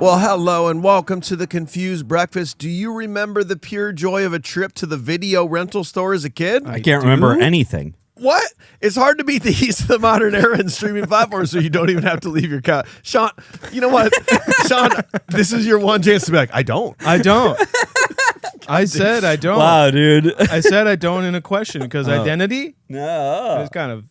Well, hello and welcome to the Confused Breakfast. Do you remember the pure joy of a trip to the video rental store as a kid? I can't remember anything. What? It's hard to beat the ease of the modern era and streaming platforms, so you don't even have to leave your couch. Sean, you know what? Sean, this is your one chance to be like, I don't. I said I don't. Wow, dude. I said I don't in a question because identity No. is kind of...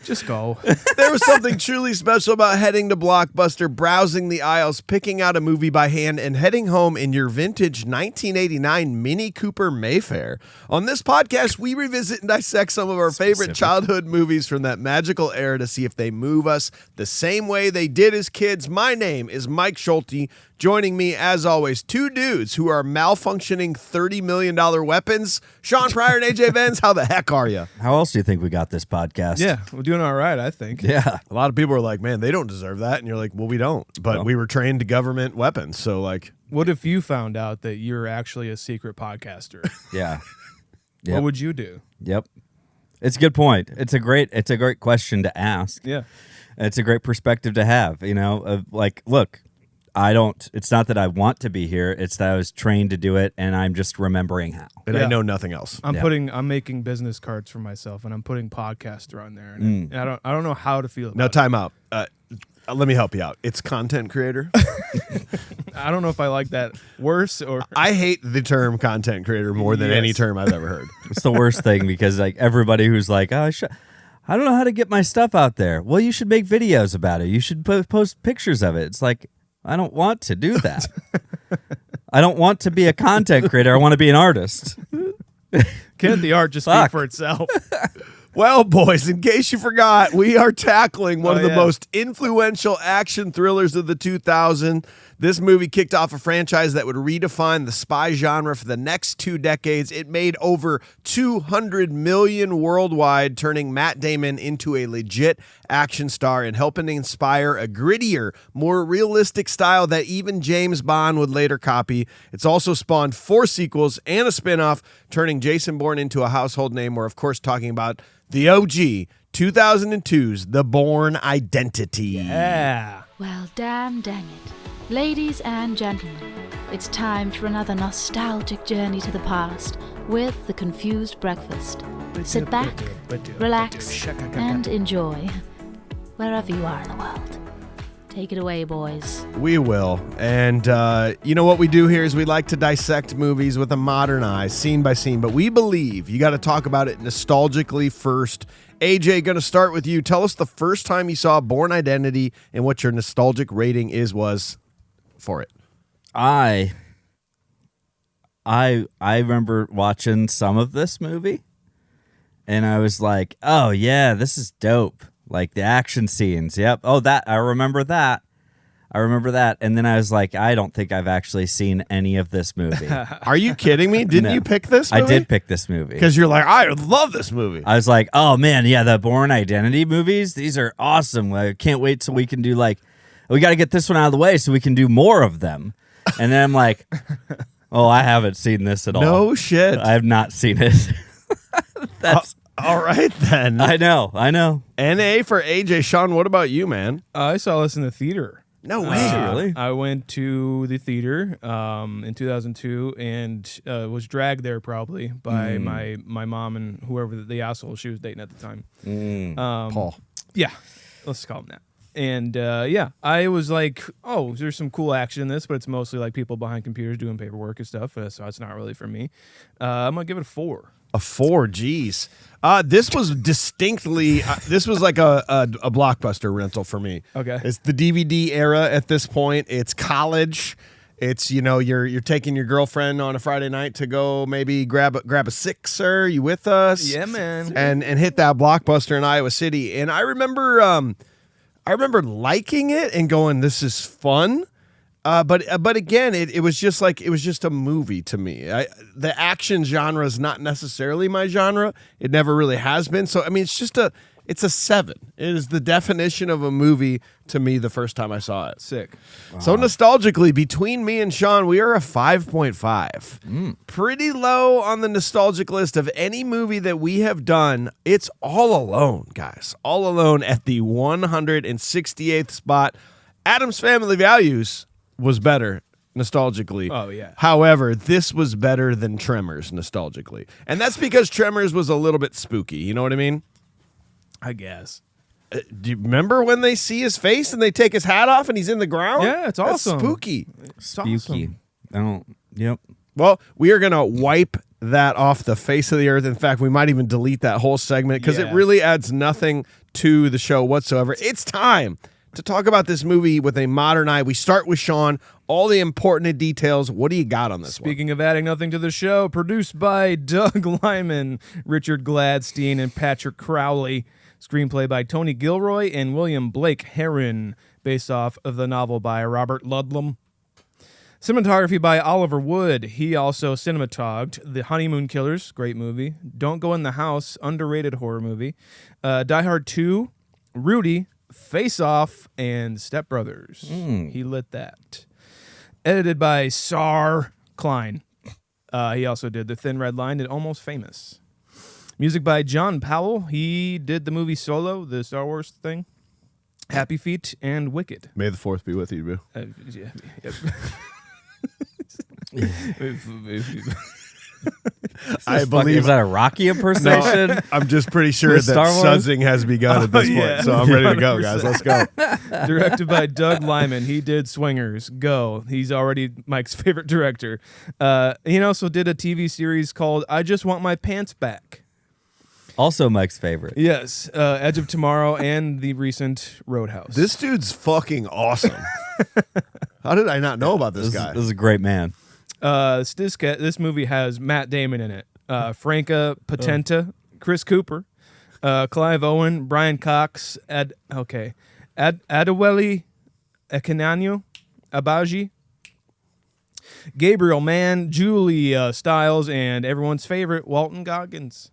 Just go. There was something truly special about heading to Blockbuster, browsing the aisles, picking out a movie by hand, and heading home in your vintage 1989 Mini Cooper Mayfair. On this podcast, we revisit and dissect some of our favorite childhood movies from that magical era to see if they move us the same way they did as kids. My name is Mike Schulte. Joining me, as always, two dudes who are malfunctioning $30 million weapons. Sean Pryor and AJ Venz, how the heck are you? How else do you think we got this podcast? Yeah, we're doing all right, I think. Yeah. A lot of people are like, man, they don't deserve that. And you're like, well, we don't. But we were trained to government weapons. So, like. What if you found out that you're actually a secret podcaster? Yeah. What would you do? Yep. It's a good point. It's a great question to ask. Yeah. It's a great perspective to have, you know, like, look, it's not that I want to be here. It's that I was trained to do it, and I'm just remembering how. And I know nothing else. I'm making business cards for myself, and I'm putting podcaster on there. And I don't know how to feel about Now, it. time out. Let me help you out. It's content creator. I don't know if I like that worse or... I hate the term content creator more than any term I've ever heard. It's the worst thing because, like, everybody who's like, I don't know how to get my stuff out there. Well, you should make videos about it. You should post pictures of it. It's like, I don't want to do that. I don't want to be a content creator. I want to be an artist. Can't the art just speak for itself? Well, boys, in case you forgot, we are tackling one of the most influential action thrillers of the 2000s. This movie kicked off a franchise that would redefine the spy genre for the next 2 decades. It made over $200 million worldwide, turning Matt Damon into a legit action star and helping inspire a grittier, more realistic style that even James Bond would later copy. It's also spawned 4 sequels and a spinoff, turning Jason Bourne into a household name. We're, of course, talking about the OG 2002's The Bourne Identity. Yeah. Well, dang it. Ladies and gentlemen, it's time for another nostalgic journey to the past with the Confused Breakfast. Sit back, relax, and enjoy wherever you are in the world. Take it away, boys. We will. And you know what we do here is we like to dissect movies with a modern eye, scene by scene, but we believe you got to talk about it nostalgically first. AJ, going to start with you. Tell us the first time you saw Bourne Identity and what your nostalgic rating was for it. I remember watching some of this movie, and I was like, oh, yeah, this is dope. Like the action scenes. Yep. Oh, I remember that. And then I was like, I don't think I've actually seen any of this movie. Are you kidding me? Didn't you pick this movie? I did pick this movie. Because you're like, I love this movie. I was like, oh, man, yeah, the Bourne Identity movies, these are awesome. I can't wait till we can do we got to get this one out of the way so we can do more of them. And then I'm like, oh, I haven't seen this at all. No shit. I have not seen it. That's... all right, then. I know. NA for AJ. Sean, what about you, man? I saw this in the theater. No way. Really? I went to the theater in 2002 and was dragged there probably by my mom and whoever the asshole she was dating at the time. Paul. Yeah, let's call him that. And I was like, oh, there's some cool action in this, but it's mostly like people behind computers doing paperwork and stuff, so it's not really for me. I'm going to give it a 4. A 4, geez. This was distinctly, this was like a Blockbuster rental for me. Okay. It's the DVD era at this point. It's college. It's, you're taking your girlfriend on a Friday night to go maybe grab a sixer. You with us? Yeah, man. And hit that Blockbuster in Iowa City. And I remember liking it and going, this is fun. But again, it was just a movie to me. The action genre is not necessarily my genre. It never really has been. So I mean, it's a 7. It is the definition of a movie to me the first time I saw it. Sick. Wow. So nostalgically, between me and Sean, we are a 5.5. Pretty low on the nostalgic list of any movie that we have done. It's All Alone, guys. All Alone at the 168th spot. Addams Family Values. was better nostalgically. Oh, yeah. However, this was better than Tremors nostalgically. And that's because Tremors was a little bit spooky. You know what I mean? I guess. Do you remember when they see his face and they take his hat off and he's in the ground? Yeah, it's That's awesome. spooky. Spooky. I don't. Yep. Well, we are going to wipe that off the face of the earth. In fact, we might even delete that whole segment because it really adds nothing to the show whatsoever. It's time to talk about this movie with a modern eye. We start with Sean. All the important details. What do you got on this one? Speaking of adding nothing to the show, produced by Doug Lyman, Richard Gladstein, and Patrick Crowley. Screenplay by Tony Gilroy and William Blake Herron, based off of the novel by Robert Ludlum. Cinematography by Oliver Wood. He also cinematogged The Honeymoon Killers, great movie. Don't Go in the House, underrated horror movie. Die Hard 2, Rudy, Face Off, and Step Brothers. He lit that. Edited by Sar Klein. He also did The Thin Red Line and Almost Famous. Music by John Powell. He did the movie Solo, the Star Wars thing. Happy Feet and Wicked. May the 4th be with you, boo. I believe is that a Rocky impersonation? No, I'm just pretty sure With that Star Wars? suzzing has begun at this point. So I'm ready to go, guys. Let's go. Directed by Doug Lyman. He did Swingers. Go. He's already Mike's favorite director. He also did a TV series called I Just Want My Pants Back. Also Mike's favorite. Yes. Edge of Tomorrow and the recent Roadhouse. This dude's fucking awesome. How did I not know about this guy? This is a great man. This movie has Matt Damon in it. Franca Potenta, Chris Cooper, Clive Owen, Brian Cox, Adewale Ekenanyo, Abaji, Gabriel Mann, Julia Stiles, and everyone's favorite, Walton Goggins.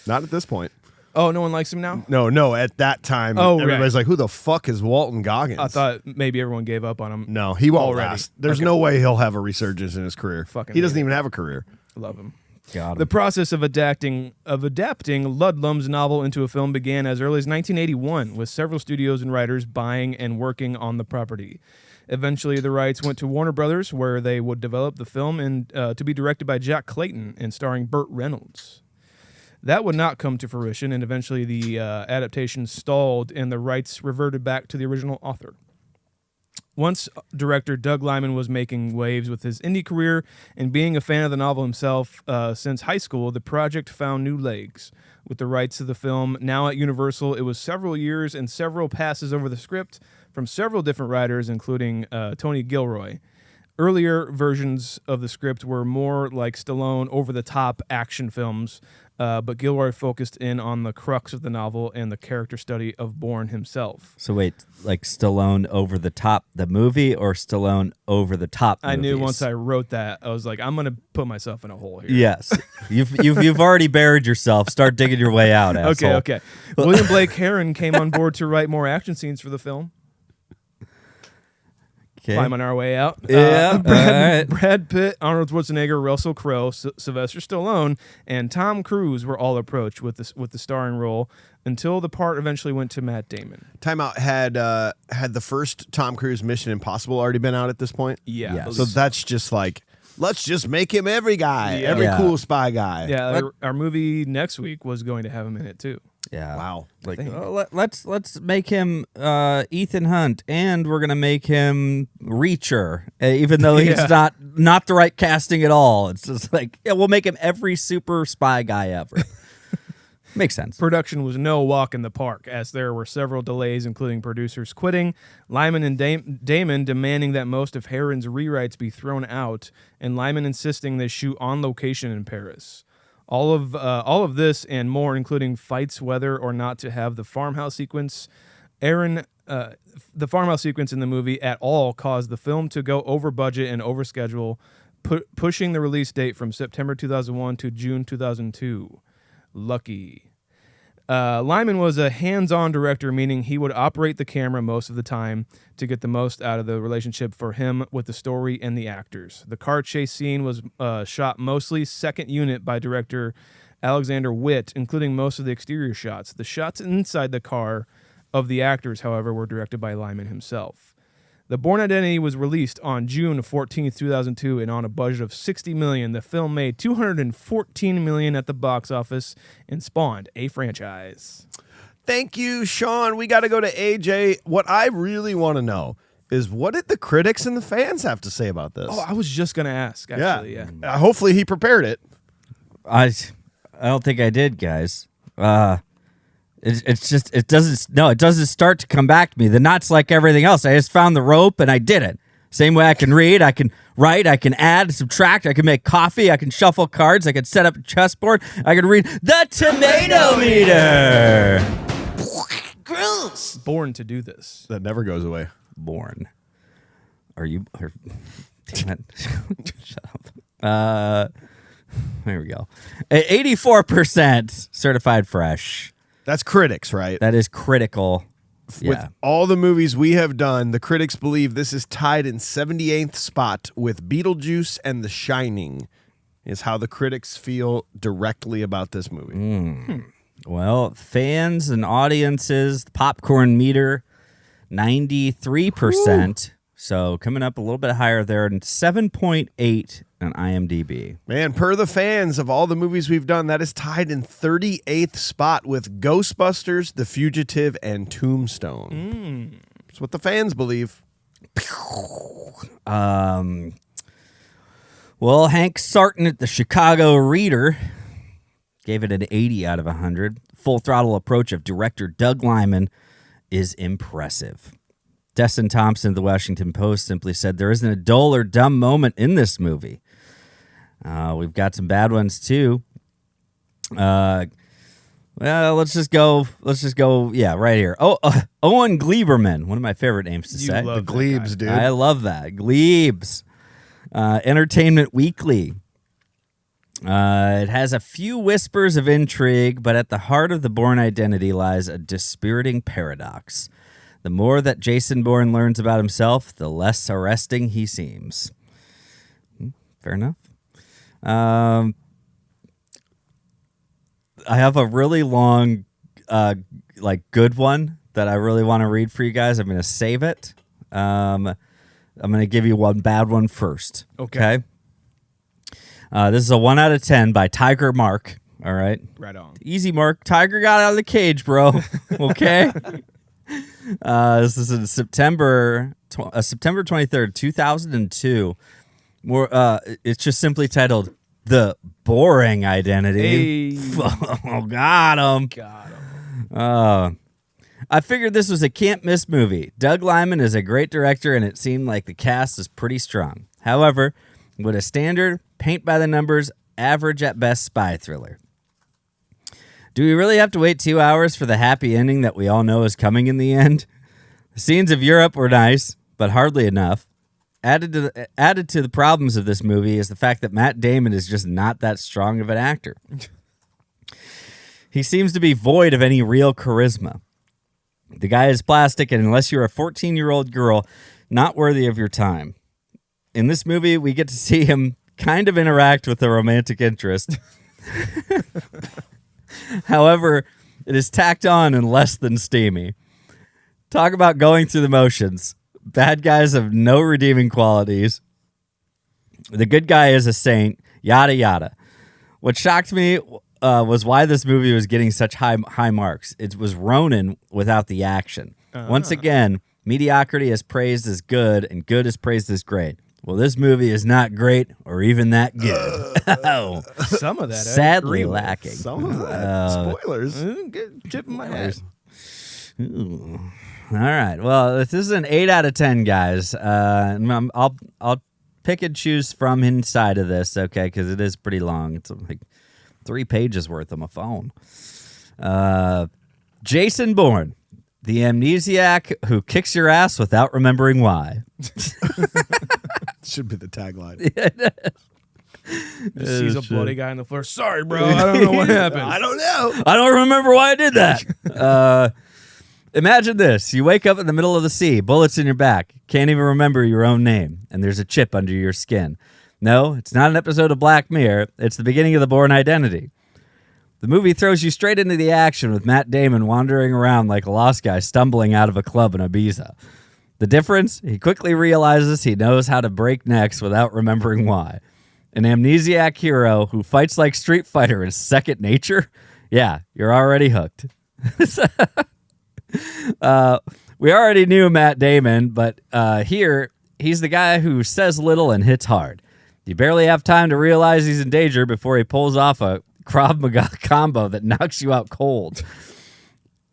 Not at this point. Oh, no one likes him now? No. At that time, everybody's like, who the fuck is Walton Goggins? I thought maybe everyone gave up on him. No, he won't already. last. There's no way he'll have a resurgence in his career. Fucking he doesn't hate even have a career. Love him. Got him. The process of adapting Ludlum's novel into a film began as early as 1981, with several studios and writers buying and working on the property. Eventually, the rights went to Warner Brothers, where they would develop the film and to be directed by Jack Clayton and starring Burt Reynolds. That would not come to fruition, and eventually the adaptation stalled and the rights reverted back to the original author. Once director Doug Lyman was making waves with his indie career and being a fan of the novel himself since high school, the project found new legs. With the rights to the film now at Universal, it was several years and several passes over the script from several different writers, including Tony Gilroy. Earlier versions of the script were more like Stallone over-the-top action films, but Gilroy focused in on the crux of the novel and the character study of Bourne himself. So wait, like Stallone over the top the movie or Stallone over the top movies? I knew once I wrote that, I was like, I'm going to put myself in a hole here. Yes. You've already buried yourself. Start digging your way out, asshole. Okay. William Blake Herron came on board to write more action scenes for the film. Okay. Climbing our way out. Yeah. Brad Pitt, Arnold Schwarzenegger, Russell Crowe, Sylvester Stallone, and Tom Cruise were all approached with the starring role until the part eventually went to Matt Damon. Time Out had the first Tom Cruise Mission Impossible already been out at this point? Yeah. Yes. So that's just like, let's just make him every guy, Yeah. every Yeah. cool spy guy. Yeah, our movie next week was going to have him in it too. Yeah. Wow. Like, think. let's make him Ethan Hunt, and we're gonna make him Reacher, even though he's Yeah. not the right casting at all. It's just like, yeah, we'll make him every super spy guy ever. Makes sense. Production was no walk in the park, as there were several delays, including producers quitting, Lyman and Damon demanding that most of Herron's rewrites be thrown out, and Lyman insisting they shoot on location in Paris. All of this and more, including fights, whether or not to have the farmhouse sequence. The farmhouse sequence in the movie at all caused the film to go over budget and over schedule, pushing the release date from September 2001 to June 2002. Lucky. Lyman was a hands-on director, meaning he would operate the camera most of the time to get the most out of the relationship for him with the story and the actors. The car chase scene was shot mostly second unit by director Alexander Witt, including most of the exterior shots. The shots inside the car of the actors, however, were directed by Lyman himself. The Bourne Identity was released on June 14th, 2002, and on a budget of $60 million. The film made $214 million at the box office and spawned a franchise. Thank you, Sean. We got to go to AJ. What I really want to know is, what did the critics and the fans have to say about this? Oh, I was just going to ask, actually. Yeah. Hopefully he prepared it. I don't think I did, guys. It doesn't start to come back to me. The knot's like everything else. I just found the rope and I did it. Same way I can read, I can write, I can add, subtract, I can make coffee, I can shuffle cards, I can set up a chessboard, I can read the tomato meter. Gross. Born to do this. That never goes away. Born. Damn it. Shut up. There we go. 84% certified fresh. That's critics, right? That is critical. With all the movies we have done, the critics believe this is tied in 78th spot with Beetlejuice and The Shining, is how the critics feel directly about this movie. Well, fans and audiences, popcorn meter, 93%. So coming up a little bit higher there, and 7.8 on IMDb. Man, per the fans of all the movies we've done, that is tied in 38th spot with Ghostbusters, The Fugitive, and Tombstone. That's what the fans believe. Well, Hank Sarton at the Chicago Reader gave it an 80 out of 100. Full throttle approach of director Doug Liman is impressive. Destin Thompson of the Washington Post simply said, there isn't a dull or dumb moment in this movie. We've got some bad ones too. Well, let's just go. Yeah, right here. Owen Gleiberman, one of my favorite names to say. The Glebes, dude. I love that. Glebes. Entertainment Weekly. It has a few whispers of intrigue, but at the heart of the Bourne Identity lies a dispiriting paradox. The more that Jason Bourne learns about himself, the less arresting he seems. Fair enough. I have a really long, good one that I really want to read for you guys. I'm going to save it. I'm going to give you one bad one first. Okay. This is a 1 out of 10 by Tiger Mark. All right. Right on. Easy, Mark. Tiger got out of the cage, bro. Okay. This is in September 23rd, 2002. It's just simply titled "The Boring Identity." Hey. Oh, got him. I figured this was a can't-miss movie. Doug Liman is a great director, and it seemed like the cast is pretty strong. However, with a standard, paint-by-the-numbers, average-at-best spy thriller. Do we really have to wait 2 hours for the happy ending that we all know is coming in the end? The scenes of Europe were nice, but hardly enough. Added to the problems of this movie is the fact that Matt Damon is just not that strong of an actor. He seems to be void of any real charisma. The guy is plastic, and unless you're a 14-year-old girl, not worthy of your time. In this movie, we get to see him kind of interact with a romantic interest. However, it is tacked on and less than steamy. Talk about going through the motions. Bad guys have no redeeming qualities. The good guy is a saint, yada yada. What shocked me was why this movie was getting such high marks. It was Ronin without the action. Once again, mediocrity is praised as good, and good is praised as great. Well, this movie is not great or even that good. Some of that, sadly lacking. Some of that. Spoilers. Tip in my head. Ooh. All right. Well, this is an 8 out of 10, guys. I'll pick and choose from inside of this, okay? Because it is pretty long. It's like 3 pages worth on my phone. Jason Bourne, the amnesiac who kicks your ass without remembering why. Should be the tagline. Just sees a bloody guy on the floor. Sorry, bro. I don't know what happened. I don't know. I don't remember why I did that. Imagine this. You wake up in the middle of the sea, bullets in your back, can't even remember your own name, and there's a chip under your skin. No, it's not an episode of Black Mirror. It's the beginning of the Bourne Identity. The movie throws you straight into the action with Matt Damon wandering around like a lost guy stumbling out of a club in Ibiza. The difference? He quickly realizes he knows how to break necks without remembering why. An amnesiac hero who fights like Street Fighter is second nature? Yeah, you're already hooked. We already knew Matt Damon, but here, he's the guy who says little and hits hard. You barely have time to realize he's in danger before he pulls off a Krav Maga combo that knocks you out cold.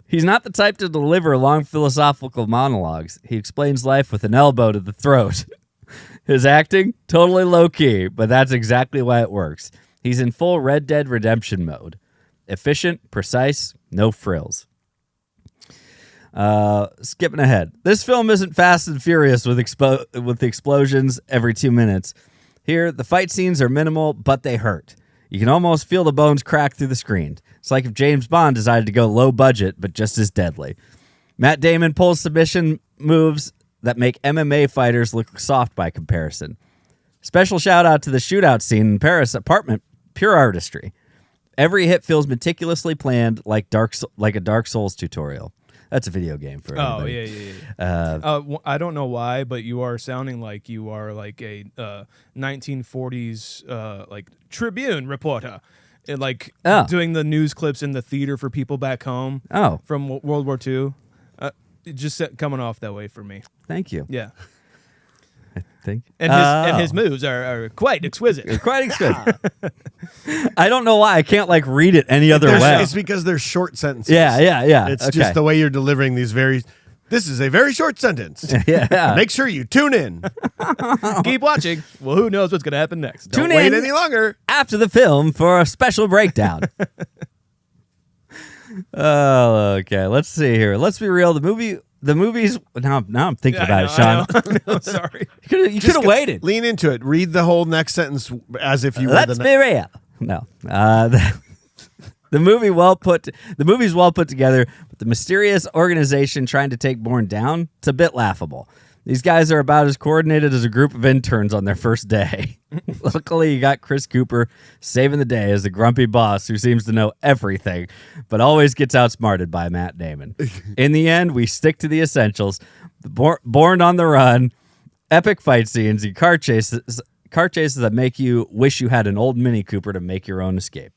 He's not the type to deliver long philosophical monologues. He explains life with an elbow to the throat. His acting, totally low-key, but that's exactly why it works. He's in full Red Dead Redemption mode. Efficient, precise, no frills. Skipping ahead. This film isn't Fast and Furious with explosions every 2 minutes. Here, the fight scenes are minimal, but they hurt. You can almost feel the bones crack through the screen. It's like if James Bond decided to go low budget, but just as deadly. Matt Damon pulls submission moves that make MMA fighters look soft by comparison. Special shout out to the shootout scene in Paris apartment, pure artistry. Every hit feels meticulously planned like a Dark Souls tutorial. That's a video game for everybody. Oh, yeah. I don't know why, but you are sounding like you are like a 1940s like Tribune reporter. Doing the news clips in the theater for people back home from World War II. Just coming off that way for me. Thank you. Yeah. I think. And his moves are quite exquisite. Quite exquisite. I don't know why I can't read it any other way. It's because they're short sentences. Yeah. It's just the way you're delivering these this is a very short sentence. Yeah. Make sure you tune in. Keep watching. Well, who knows what's going to happen next? Don't wait any longer. After the film for a special breakdown. Oh, okay. Let's see here. Let's be real. The movies. Now I'm thinking about it, Sean. I know. Sorry. You could have waited. Lean into it. Read the whole next sentence as if you were Let's be real. No. The movie's well put together, but the mysterious organization trying to take Bourne down, it's a bit laughable. These guys are about as coordinated as a group of interns on their first day. Luckily, you got Chris Cooper saving the day as the grumpy boss who seems to know everything, but always gets outsmarted by Matt Damon. In the end, we stick to the essentials. Bourne on the run, epic fight scenes, and car chases that make you wish you had an old Mini Cooper to make your own escape.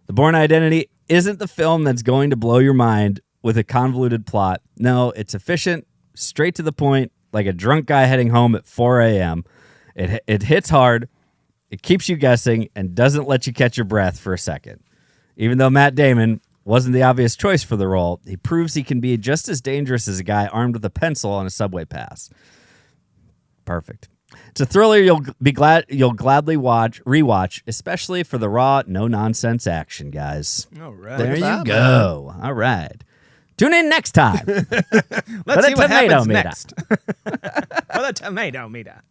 The Bourne Identity isn't the film that's going to blow your mind with a convoluted plot. No, it's efficient, straight to the point, like a drunk guy heading home at 4 a.m. It hits hard, it keeps you guessing, and doesn't let you catch your breath for a second. Even though Matt Damon wasn't the obvious choice for the role, he proves he can be just as dangerous as a guy armed with a pencil on a subway pass. Perfect. It's a thriller you'll gladly rewatch, especially for the raw, no-nonsense action, guys. All right. There you go. All right. Tune in next time. Let's see what happens next. For the tomato meter.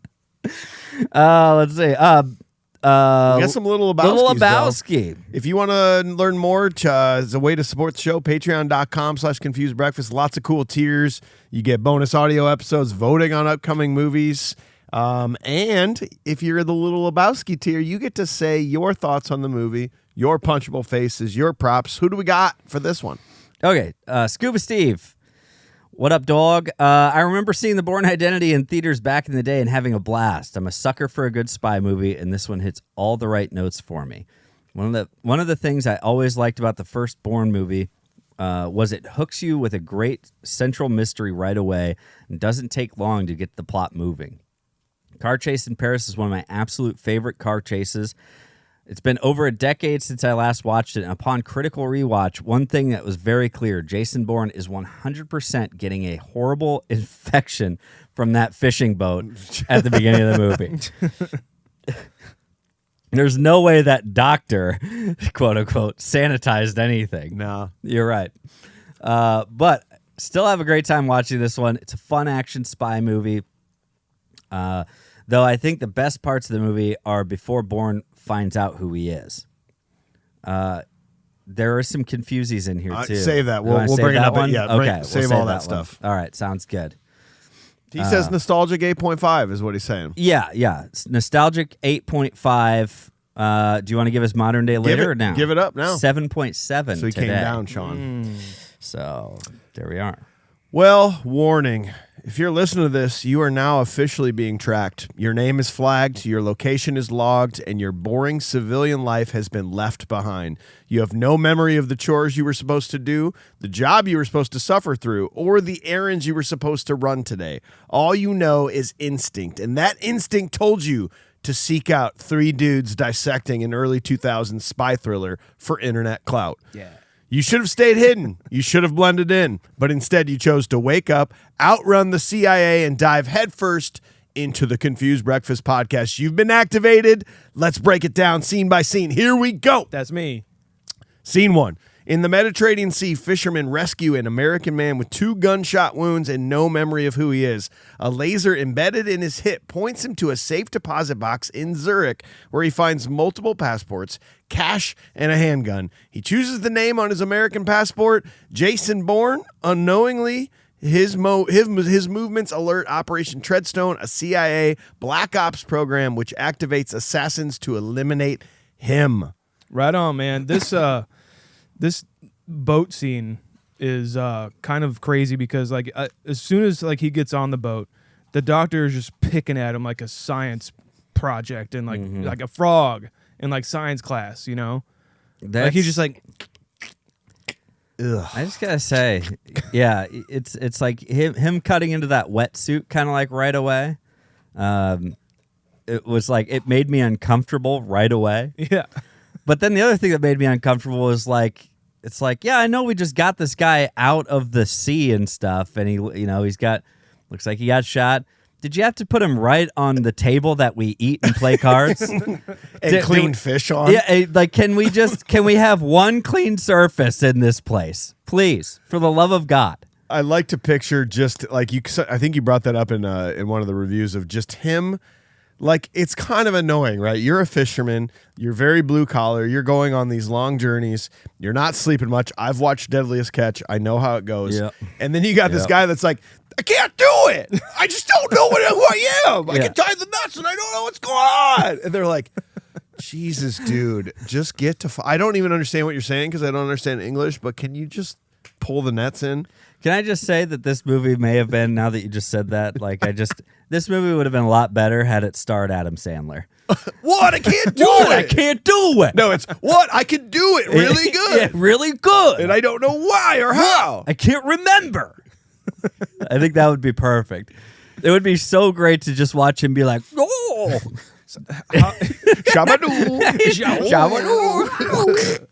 Let's see. We got some Little Lebowski. If you want to learn more, as a way to support the show, patreon.com/confusedbreakfast. Lots of cool tiers. You get bonus audio episodes, voting on upcoming movies. And if you're the Little Lebowski tier, you get to say your thoughts on the movie, your punchable faces, your props. Who do we got for this one? Okay, Scuba Steve. What up, dog? I remember seeing The Bourne Identity in theaters back in the day and having a blast. I'm a sucker for a good spy movie, and this one hits all the right notes for me. One of the things I always liked about the first Bourne movie was it hooks you with a great central mystery right away and doesn't take long to get the plot moving. Car Chase in Paris is one of my absolute favorite car chases. It's been over a decade since I last watched it, and upon critical rewatch, one thing that was very clear, Jason Bourne is 100% getting a horrible infection from that fishing boat at the beginning of the movie. There's no way that doctor, quote unquote, sanitized anything. No. You're right. But still have a great time watching this one. It's a fun action spy movie. Though I think the best parts of the movie are before Bourne finds out who he is. There are some confusies in here, too. Save that. We'll bring it up. One? Yeah, okay, save all that stuff. All right, sounds good. He says nostalgic 8.5 is what he's saying. Yeah. It's nostalgic 8.5. Do you want to give us modern day later or now? Give it up now. 7.7 So he today. came down, Sean. So there we are. Well, warning. if you're listening to this, you are now officially being tracked. Your name is flagged, your location is logged, and your boring civilian life has been left behind. You have no memory of the chores you were supposed to do, the job you were supposed to suffer through, or the errands you were supposed to run today. All you know is instinct, and that instinct told you to seek out three dudes dissecting an early 2000s spy thriller for internet clout. Yeah. You should have stayed hidden. You should have blended in. But instead, you chose to wake up, outrun the CIA, and dive headfirst into the Confused Breakfast podcast. You've been activated. Let's break it down scene by scene. Here we go. That's me. Scene 1. In the Mediterranean Sea, fishermen rescue an American man with 2 gunshot wounds and no memory of who he is. A laser embedded in his hip points him to a safe deposit box in Zurich, where he finds multiple passports, cash, and a handgun. He chooses the name on his American passport, Jason Bourne. Unknowingly, his movements alert Operation Treadstone, a CIA Black Ops program which activates assassins to eliminate him. Right on, man. This boat scene is kind of crazy because like as soon as like he gets on the boat, the doctor is just picking at him like a science project and like a frog in like science class, you know? Like he's just like, ugh. I just gotta say, yeah, it's like him cutting into that wetsuit kind of like right away. It was like it made me uncomfortable right away. yeah. But then the other thing that made me uncomfortable was like, it's like, yeah, I know we just got this guy out of the sea and stuff, and he's got, looks like he got shot. Did you have to put him right on the table that we eat and play cards and clean fish on? Yeah, like can we have one clean surface in this place, please, for the love of God? I like to picture just like you. I think you brought that up in one of the reviews of just him. Like, it's kind of annoying, right? You're a fisherman. You're very blue collar. You're going on these long journeys. You're not sleeping much. I've watched Deadliest Catch. I know how it goes. Yep. And then you got this guy that's like, I can't do it. I just don't know who I am. I can tie the nuts and I don't know what's going on. And they're like, Jesus, dude, just get to. I don't even understand what you're saying because I don't understand English, but can you just pull the nets in? Can I just say that this movie may have been, now that you just said that, like this movie would have been a lot better had it starred Adam Sandler. What? I can't do What? it. I can't do it. No, it's what? I can do it really good. Yeah, really good. And I don't know why or how. I can't remember. I think that would be perfect. It would be so great to just watch him be like, oh. Shabadoo. Shabadoo.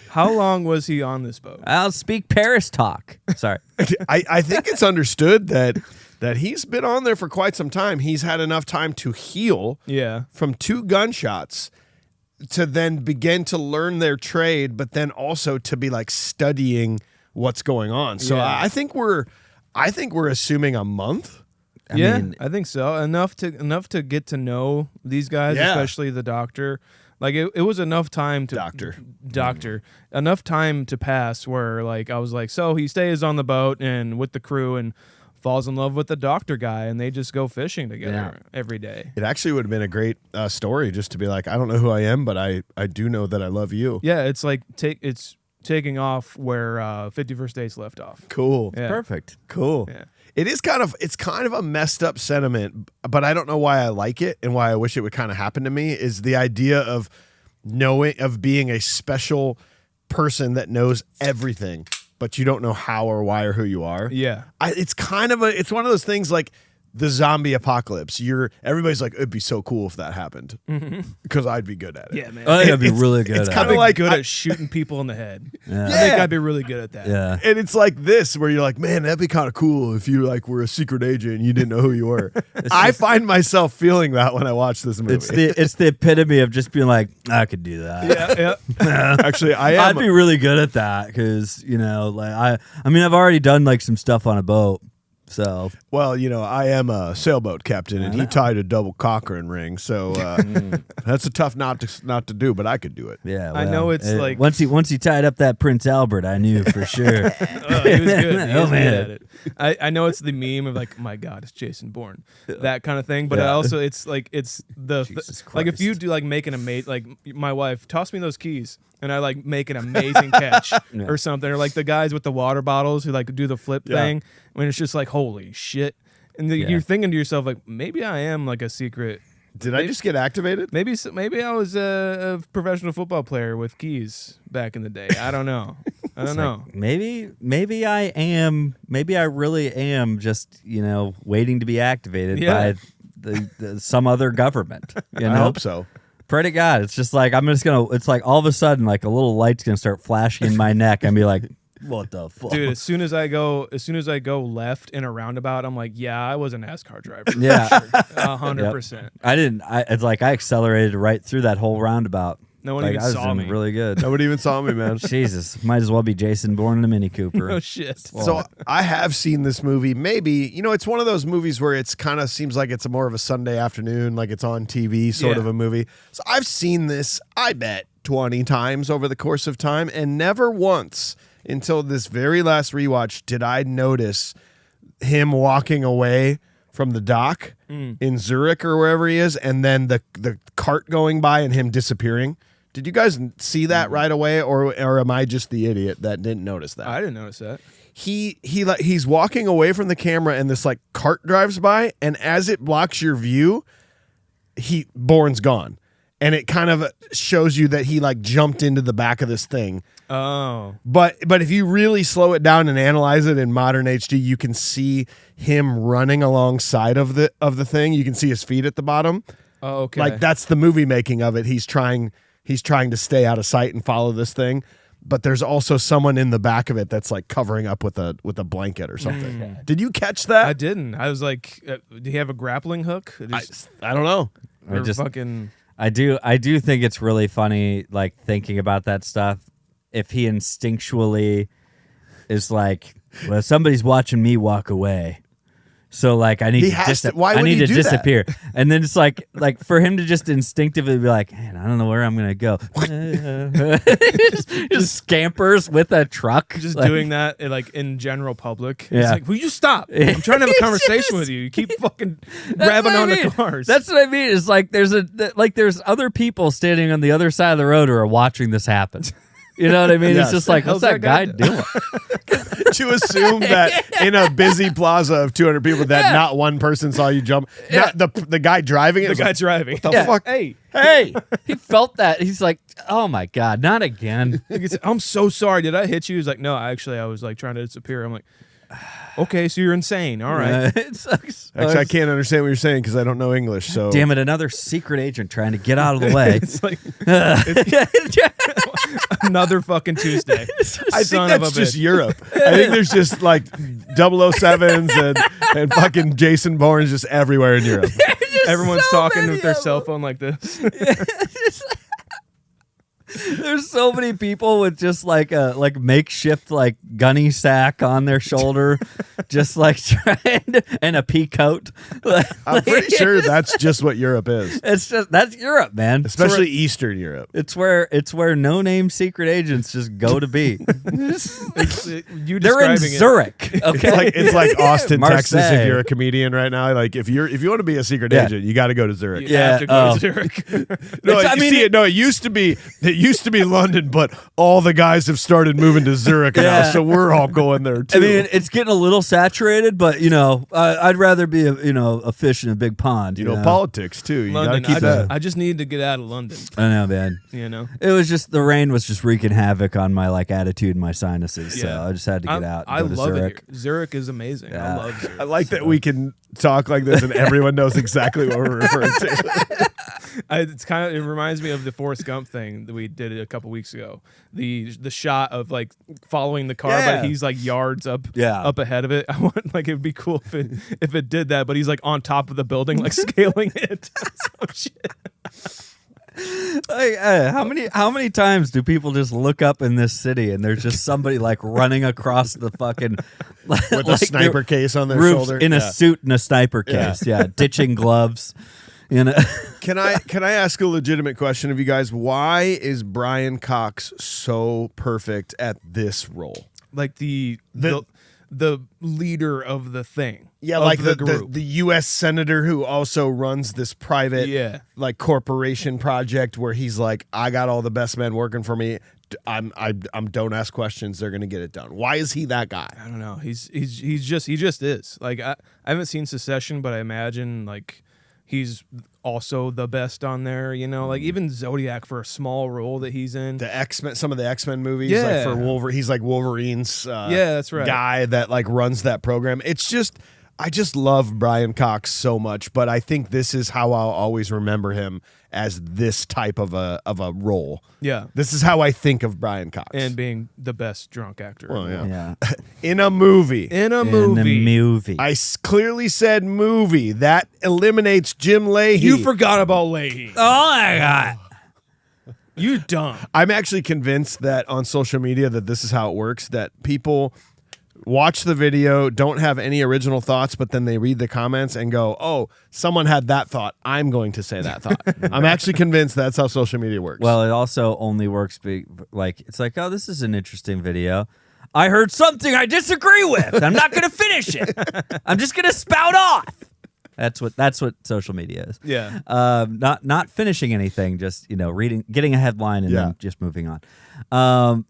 How long was he on this boat? I'll speak Paris talk. Sorry. I think it's understood that he's been on there for quite some time. He's had enough time to heal from 2 gunshots to then begin to learn their trade, but then also to be like studying what's going on. So I think we're assuming a month. I think so. Enough to get to know these guys, especially the doctor. Like it was enough time to doctor enough time to pass where like I was like, so he stays on the boat and with the crew and falls in love with the doctor guy and they just go fishing together every day. It actually would have been a great story just to be like, I don't know who I am, but I do know that I love you. Yeah, it's like it's taking off where 50 First Dates left off. Cool. Yeah. Perfect. Cool. Yeah. It's kind of a messed up sentiment, but I don't know why I like it and why I wish it would kind of happen to me is the idea of being a special person that knows everything, but you don't know how or why or who you are. Yeah. It's one of those things like the zombie apocalypse. Everybody's like, it'd be so cool if that happened because I'd be good at it. Yeah, man. I think I'd be really good it's at kind it. of like good at shooting people in the head. Yeah. I think I'd be really good at that. Yeah. And it's like this where you're like, man, that'd be kind of cool if you like were a secret agent and you didn't know who you were. I find myself feeling that when I watch this movie. It's the epitome of just being like, I could do that. Yeah. Actually, I'd be really good at that because like I mean I've already done like some stuff on a boat. So well, I am a sailboat captain, and he tied a double Cochrane ring, so that's a tough not to do, but I could do it. yeah, I know it's like once he tied up that Prince Albert, I knew for sure. he was good. He was good at it. I know it's the meme of like, my God, it's Jason Bourne, that kind of thing. But it's like it's the Jesus like if you Christ. do like making a mate, like my wife toss me those keys, and I like make an amazing catch or something, or like the guys with the water bottles who like do the flip thing when it's just like holy shit, and you're thinking to yourself like maybe I am like a secret. Did I just get activated? Maybe I was a professional football player with keys back in the day. I don't know. I don't know. Like, maybe I am. Maybe I really am just waiting to be activated by some other government. I hope so. Pray to God. It's just like it's like all of a sudden like a little light's gonna start flashing in my neck and be like, what the fuck? Dude, as soon as I go left in a roundabout, I'm like, yeah, I was a NASCAR driver. Yeah. 100%. It's like I accelerated right through that whole roundabout. No one like, even I was saw me. Really good. Nobody even saw me, man. Jesus, might as well be Jason Bourne in a Mini Cooper. Oh shit. So I have seen this movie. Maybe it's one of those movies where it's kind of seems like it's more of a Sunday afternoon, like it's on TV sort of a movie. So I've seen this, I bet, 20 times over the course of time, and never once until this very last rewatch did I notice him walking away from the dock in Zurich or wherever he is, and then the cart going by and him disappearing. Did you guys see that right away, or am I just the idiot that didn't notice that? I didn't notice that. He's walking away from the camera, and this like cart drives by, and as it blocks your view, Bourne's gone, and it kind of shows you that he like jumped into the back of this thing. Oh, but if you really slow it down and analyze it in modern HD, you can see him running alongside of the thing. You can see his feet at the bottom. Oh, okay. Like that's the movie making of it. He's trying to stay out of sight and follow this thing, but there's also someone in the back of it that's like covering up with a blanket or something. Did you catch that? I didn't. I was like, did he have a grappling hook? I don't know. I do think it's really funny, like thinking about that stuff. If he instinctually is like, well, somebody's watching me walk away, so like I need to disappear. And then it's like for him to just instinctively be like, man, I don't know where I'm gonna go. just scampers with a truck, just like, doing that like in general public. Yeah. It's like, will you stop? I'm trying to have a conversation with you. You keep fucking grabbing on the cars. That's what I mean. It's like there's other people standing on the other side of the road who are watching this happen. You know what I mean? Yes. It's just like, what's that guy doing? To assume that in a busy plaza of 200 people that not one person saw you jump. Yeah. Not the guy driving it. The guy driving. What the fuck? Hey. He felt that. He's like, oh my God, not again. I'm so sorry. Did I hit you? He's like, no, actually, I was like trying to disappear. I'm like, okay, so you're insane. All right. It sucks. Actually, I can't understand what you're saying because I don't know English. So Damn it, another secret agent trying to get out of the way. It's like another fucking Tuesday. I think that's just Europe. I think there's just like 007s and fucking Jason Bourne's just everywhere in Europe. Everyone's talking with their cell phone like this. There's so many people with just like a makeshift like gunny sack on their shoulder, just like trying to, and a pea coat. I'm pretty sure that's just what Europe is. That's Europe, man. Especially Eastern Europe. It's where no name secret agents just go to be. They're in Zurich. Okay, it's like Austin, Marseille. Texas. If you're a comedian right now, like if you want to be a secret agent, you got to go to Zurich. You have to go to Zurich. It used to be London, but all the guys have started moving to Zurich now, so we're all going there too. I mean, it's getting a little saturated, but I'd rather be a fish in a big pond. You know, politics too. You got to keep that. I just need to get out of London. I know, man. It was just the rain was just wreaking havoc on my like attitude and my sinuses, so I just had to get out. And I go to love Zurich. it here. Zurich is amazing. Yeah. I love Zurich. I like that we can talk like this and everyone knows exactly what we're referring to. It reminds me of the Forrest Gump thing that we did a couple weeks ago. The shot of like following the car, but he's like yards up ahead of it. I want like it'd be cool if it did that, but he's like on top of the building, like scaling it. So shit. Like, how many times do people just look up in this city and there's just somebody like running across the fucking with a sniper case on their roofs shoulder in a suit and a sniper case, ditching gloves. Can I ask a legitimate question of you guys? Why is Brian Cox so perfect at this role? Like the the leader of the thing. Yeah, of like the the group. the U.S. senator who also runs this private like corporation project where he's like, I got all the best men working for me. I'm don't ask questions. They're gonna get it done. Why is he that guy? I don't know. He just is. Like I haven't seen Succession, but I imagine like he's also the best on there. You know, like even Zodiac for a small role that he's in. The X-Men, some of the X-Men movies, Yeah. like for Wolverine, he's like Wolverine's that's right. guy that like runs that program. It's just, I just love Brian Cox so much, but I think this is how I'll always remember him, as this type of a role. Yeah. This is how I think of Brian Cox. And being the best drunk actor. Well, yeah. Yeah. In a movie. In a In movie. the movie. I clearly said movie. That eliminates Jim Leahy. You forgot about Leahy. Oh my God. You dumb. I'm actually convinced that on social media that this is how it works, that people watch the video, don't have any original thoughts, but then they read the comments and go, oh, someone had that thought. I'm going to say that thought. I'm actually convinced that's how social media works. Well, it also only works like it's like, oh, this is an interesting video. I heard something I disagree with. I'm not going to finish it. I'm just going to spout off. That's what social media is. Yeah. Not finishing anything, just reading, getting a headline, and then just moving on.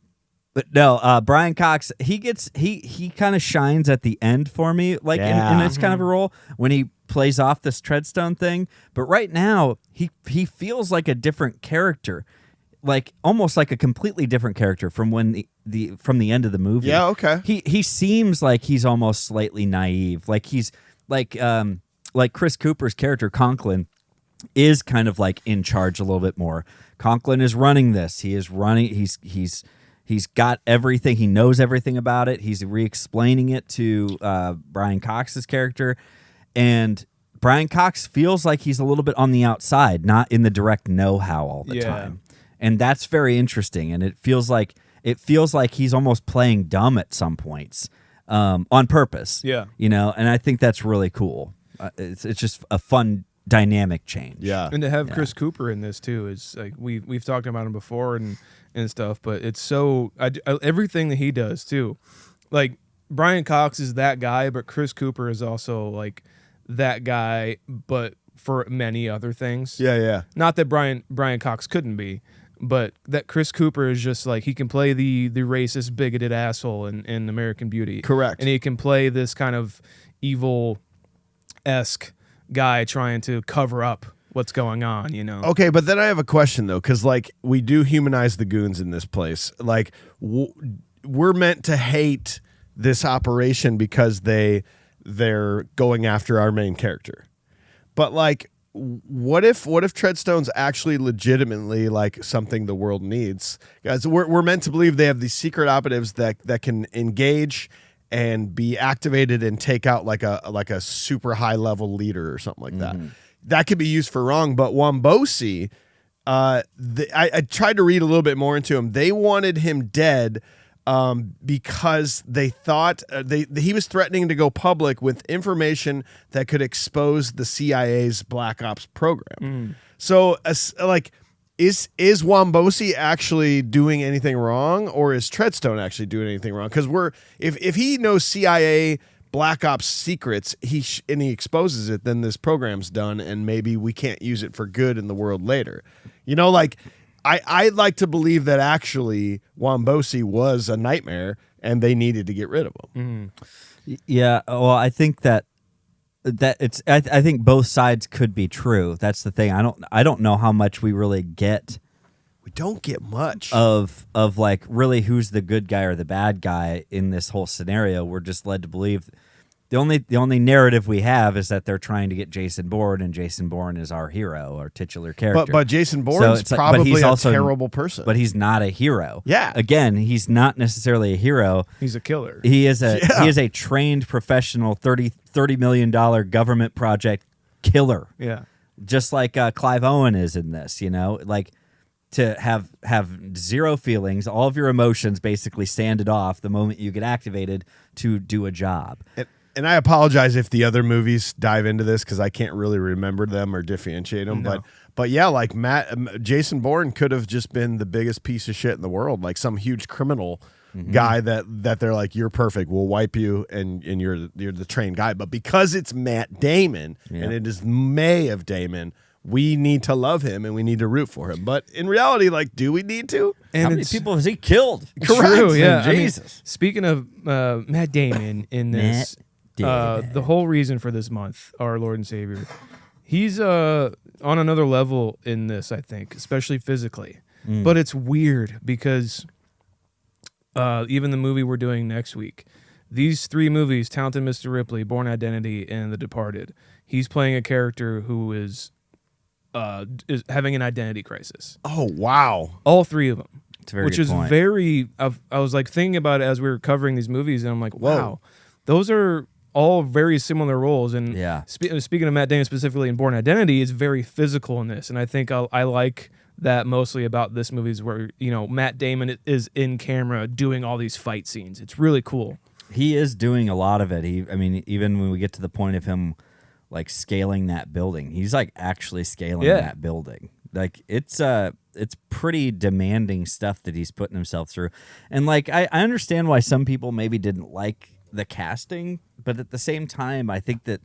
But no, Brian Cox, he kind of shines at the end for me, like in this kind of a role when he plays off this Treadstone thing. But right now, he feels like a different character, like almost like a completely different character from when from the end of the movie. Yeah, okay. He seems like he's almost slightly naive, like he's like Chris Cooper's character Conklin is kind of like in charge a little bit more. Conklin is running this. He is running. He's got everything. He knows everything about it. He's re-explaining it to Brian Cox's character. And Brian Cox feels like he's a little bit on the outside, not in the direct know-how all the time. And that's very interesting. And it feels like he's almost playing dumb at some points on purpose. Yeah. And I think that's really cool. It's just a fun dynamic change. Yeah. And to have Chris Cooper in this too is like we've talked about him before and stuff, but it's so everything that he does too. Like Brian Cox is that guy, but Chris Cooper is also like that guy, but for many other things. Yeah. Not that Brian Cox couldn't be, but that Chris Cooper is just like he can play the racist, bigoted asshole in American Beauty. Correct. And he can play this kind of evil-esque guy trying to cover up what's going on, Okay, but then I have a question though, because like we do humanize the goons in this place. Like we're meant to hate this operation because they're going after our main character. But like, what if Treadstone's actually legitimately like something the world needs? Guys, we're meant to believe they have these secret operatives that can engage and be activated and take out like a super high level leader or something like that. That could be used for wrong. But Wambosi, I tried to read a little bit more into him. They wanted him dead because they thought he was threatening to go public with information that could expose the CIA's Black Ops program. So, like, is Wambosi actually doing anything wrong, or is Treadstone actually doing anything wrong? Because if he knows CIA Black Ops secrets, and he exposes it, then this program's done, and maybe we can't use it for good in the world later. Like. I'd like to believe that actually Wambosi was a nightmare and they needed to get rid of him. Yeah, well, I think that it's. I think both sides could be true. That's the thing. I don't know how much we really get. We don't get much of like really who's the good guy or the bad guy in this whole scenario. We're just led to believe. The only narrative we have is that they're trying to get Jason Bourne, and Jason Bourne is our hero, our titular character. But Jason Bourne's probably he's a also, terrible person. But he's not a hero. Yeah. Again, he's not necessarily a hero. He's a killer. He is a trained professional $30 million government project killer. Yeah. Just like Clive Owen is in this, like to have zero feelings, all of your emotions basically sanded off the moment you get activated to do a job. And I apologize if the other movies dive into this because I can't really remember them or differentiate them. No. But yeah, like Jason Bourne could have just been the biggest piece of shit in the world, like some huge criminal guy that they're like, you're perfect, we'll wipe you, and you're the trained guy. But because it's Matt Damon and it is May of Damon, we need to love him and we need to root for him. But in reality, like, do we need to? And how many people has he killed? True, yeah. Jesus. Speaking of Matt Damon in this, the whole reason for this month, our Lord and Savior, he's on another level in this, I think, especially physically. But it's weird because even the movie we're doing next week, these 3 movies, Talented Mr. Ripley, Bourne Identity, and The Departed, he's playing a character who is having an identity crisis. Oh, wow. All 3 of them. It's a very which good is point. very, I was like thinking about it as we were covering these movies, and I'm like, wow, those are all very similar roles. And speaking of Matt Damon specifically in Bourne Identity, it's very physical in this. And I think I like that mostly about this movie is where, Matt Damon is in camera doing all these fight scenes. It's really cool. He is doing a lot of it. Even when we get to the point of him like scaling that building, he's like actually scaling that building. Like it's pretty demanding stuff that he's putting himself through. And like I understand why some people maybe didn't like the casting, but at the same time, I think that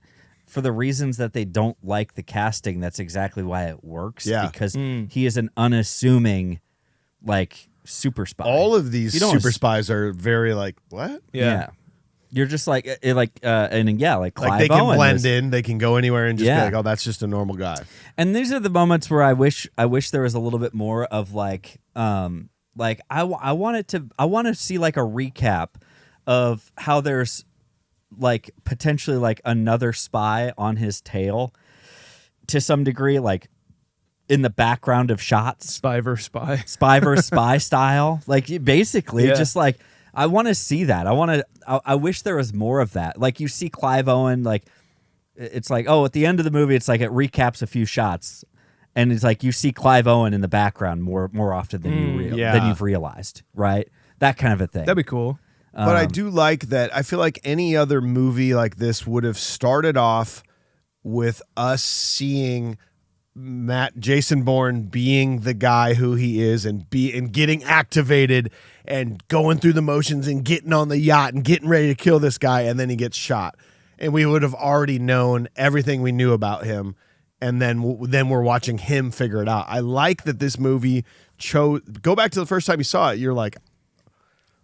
for the reasons that they don't like the casting, that's exactly why it works. Yeah. Because he is an unassuming, like, super spy. All of these super spies are very like, what? Yeah. You're just like, like Clive they can Owen blend in. They can go anywhere and just be Yeah. like, oh, that's just a normal guy. And these are the moments where I wish there was a little bit more of like I want to see like a recap of how there's like potentially like another spy on his tail to some degree, like in the background of shots, Spy versus spy. spy versus spy style. Like basically just like, I want to see that. I wish there was more of that. Like you see Clive Owen, like it's like, oh, at the end of the movie, it's like it recaps a few shots. And it's like you see Clive Owen in the background more often than than you've realized, right? That kind of a thing. That'd be cool. But I do like that. I feel like any other movie like this would have started off with us seeing Jason Bourne being the guy who he is and getting activated and going through the motions and getting on the yacht and getting ready to kill this guy, and then he gets shot. And we would have already known everything we knew about him, and then we're watching him figure it out. I like that this movie go back to the first time you saw it, you're like,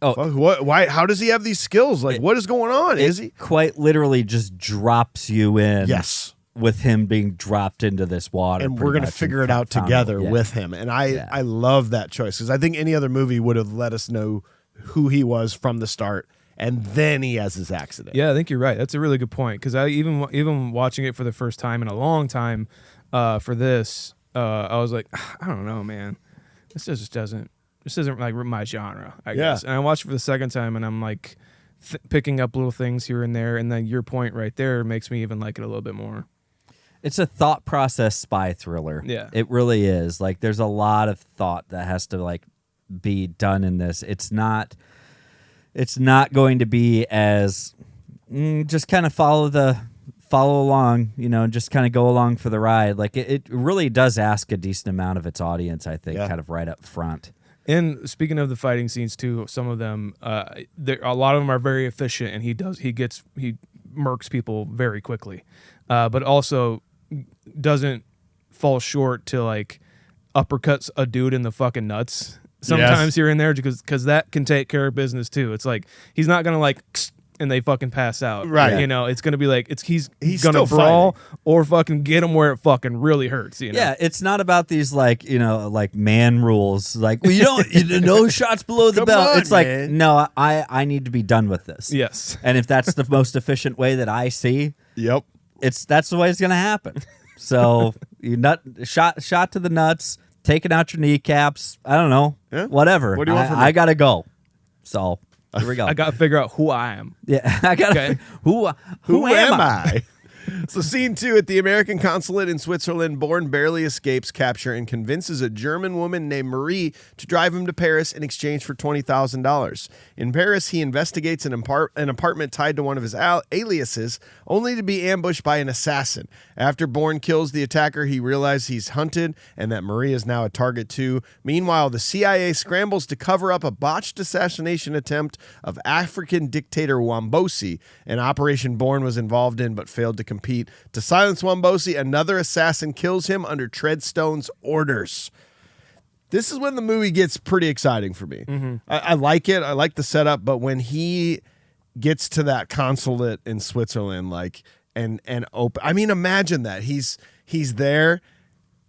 oh, what? Why? How does he have these skills? Like, what is going on? Is he quite literally just drops you in? Yes, with him being dropped into this water, and we're gonna figure it out together with him. And I love that choice because I think any other movie would have let us know who he was from the start, and then he has his accident. Yeah, I think you're right. That's a really good point because I even watching it for the first time in a long time for this, I was like, I don't know, man. This isn't like my genre, I guess. And I watched it for the second time, and I'm like picking up little things here and there. And then your point right there makes me even like it a little bit more. It's a thought process spy thriller. Yeah, it really is. Like, there's a lot of thought that has to like be done in this. It's not going to be as just kind of follow along, just kind of go along for the ride. Like it really does ask a decent amount of its audience, I think, kind of right up front. And speaking of the fighting scenes too, some of them, a lot of them are very efficient, and he murks people very quickly, but also doesn't fall short to like uppercuts a dude in the fucking nuts sometimes here and there because that can take care of business too. It's like he's not gonna like and they fucking pass out, right? It's gonna be like he's gonna brawl or fucking get him where it fucking really hurts. Yeah, it's not about these like like man rules. Like, well, you don't no shots below the belt. It's like, no, I need to be done with this. Yes, and if that's the most efficient way that I see, that's the way it's gonna happen. So shot to the nuts, taking out your kneecaps. I don't know, whatever. What do you want from me? I gotta go. So. Here we go. I gotta figure out who I am. Yeah, I gotta. Who am I? So scene 2 at the American consulate in Switzerland, Bourne barely escapes capture and convinces a German woman named Marie to drive him to Paris in exchange for $20,000. In Paris, he investigates an apartment tied to one of his aliases, only to be ambushed by an assassin. After Bourne kills the attacker, he realizes he's hunted and that Marie is now a target too. Meanwhile, the CIA scrambles to cover up a botched assassination attempt of African dictator Wambosi, an operation Bourne was involved in but failed to compete. To silence Wambosi, another assassin kills him under Treadstone's orders. This is when the movie gets pretty exciting for me. Mm-hmm. I like it. I like the setup, but when he gets to that consulate in Switzerland, like and open, I mean, imagine that he's there.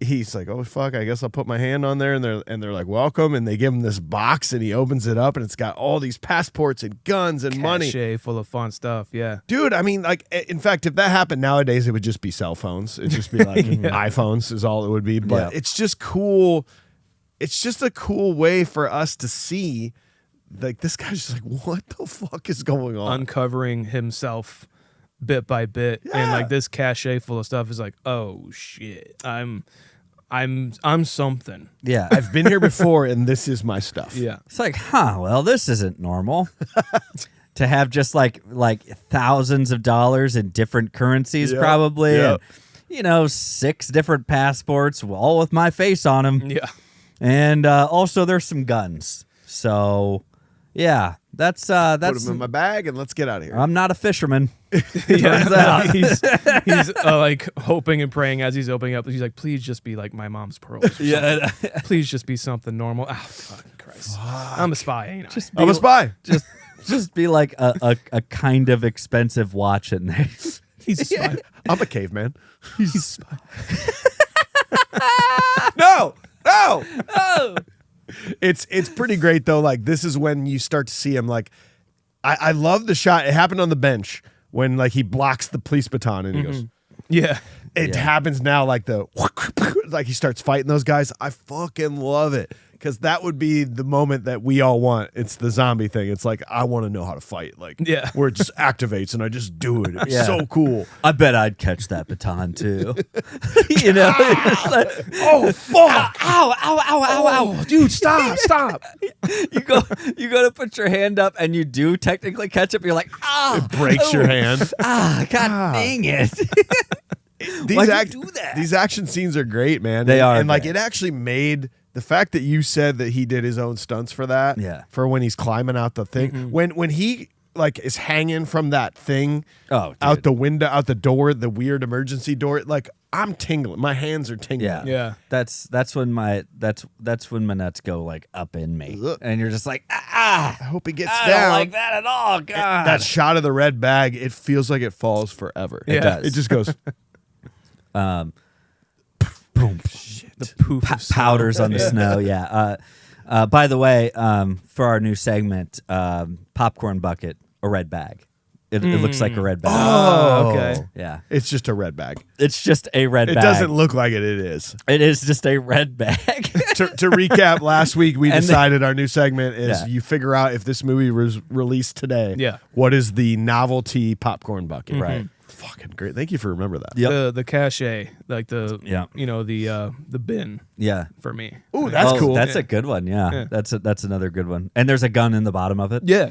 He's like, oh fuck, I guess I'll put my hand on there, and they're like, welcome, and they give him this box, and he opens it up, and it's got all these passports and guns and money, Cachet full of fun stuff. Yeah, dude. I mean, like, in fact, if that happened nowadays, it would just be cell phones. It'd just be like iPhones is all it would be. But it's just cool. It's just a cool way for us to see, like, this guy's just like, what the fuck is going on? Uncovering himself bit by bit, and like this cachet full of stuff is like, oh shit, I'm something. Yeah. I've been here before, and this is my stuff. Yeah. It's like, well, this isn't normal. To have just like thousands of dollars in different currencies, probably. Yep. And, 6 different passports, all with my face on them. Yeah. And also there's some guns. So, yeah, that's Put them in my bag, and let's get out of here. I'm not a fisherman. Yeah, he's like hoping and praying as he's opening up. He's like, please just be like my mom's pearls. Yeah. Please just be something normal. Oh, fucking Christ. I'm a spy, ain't I? I'm a spy. Just be like a kind of expensive watch in there. He's a spy. I'm a caveman. He's a spy. No. It's pretty great though. Like, this is when you start to see him. Like, I love the shot. It happened on the bench when like he blocks the police baton and he goes. Yeah. It happens now, like like he starts fighting those guys. I fucking love it, because that would be the moment that we all want. It's the zombie thing. It's like, I want to know how to fight. Like, where it just activates and I just do it. It's so cool. I bet I'd catch that baton too. It's like, Oh fuck! ow, Oh, dude, stop! You go to put your hand up and you do technically catch it, but you're like, It breaks your hand. God dang it. These do that? These action scenes are great, man. They are and like great. it actually made the fact that you said that he did his own stunts for that. Yeah. For when he's climbing out the thing, when he like is hanging from that thing, out the window, out the door, the weird emergency door. Like, I'm tingling. My hands are tingling. Yeah. That's when that's when my nuts go like up in me, and you're just like, I hope he gets I down. don't like that at all. God, That shot of the red bag, it feels like it falls forever. It does. It just goes. boom. The poof of snow. Powders on the snow. Yeah. By the way, for our new segment, popcorn bucket, a red bag. It looks like a red bag. Oh, okay. Yeah. It's just a red bag. It's just a red bag. It doesn't look like it. It is. It is just a red bag. To recap, last week we decided our new segment is Yeah. you figure out if this movie was released today. Yeah. What is the novelty popcorn bucket? Right. Fucking great. Thank you for remembering that. Yep. The cachet, like the Yeah. the bin Yeah. for me. Ooh, that's cool. That's a good one. Yeah. That's another good one. And there's a gun in the bottom of it. Yeah,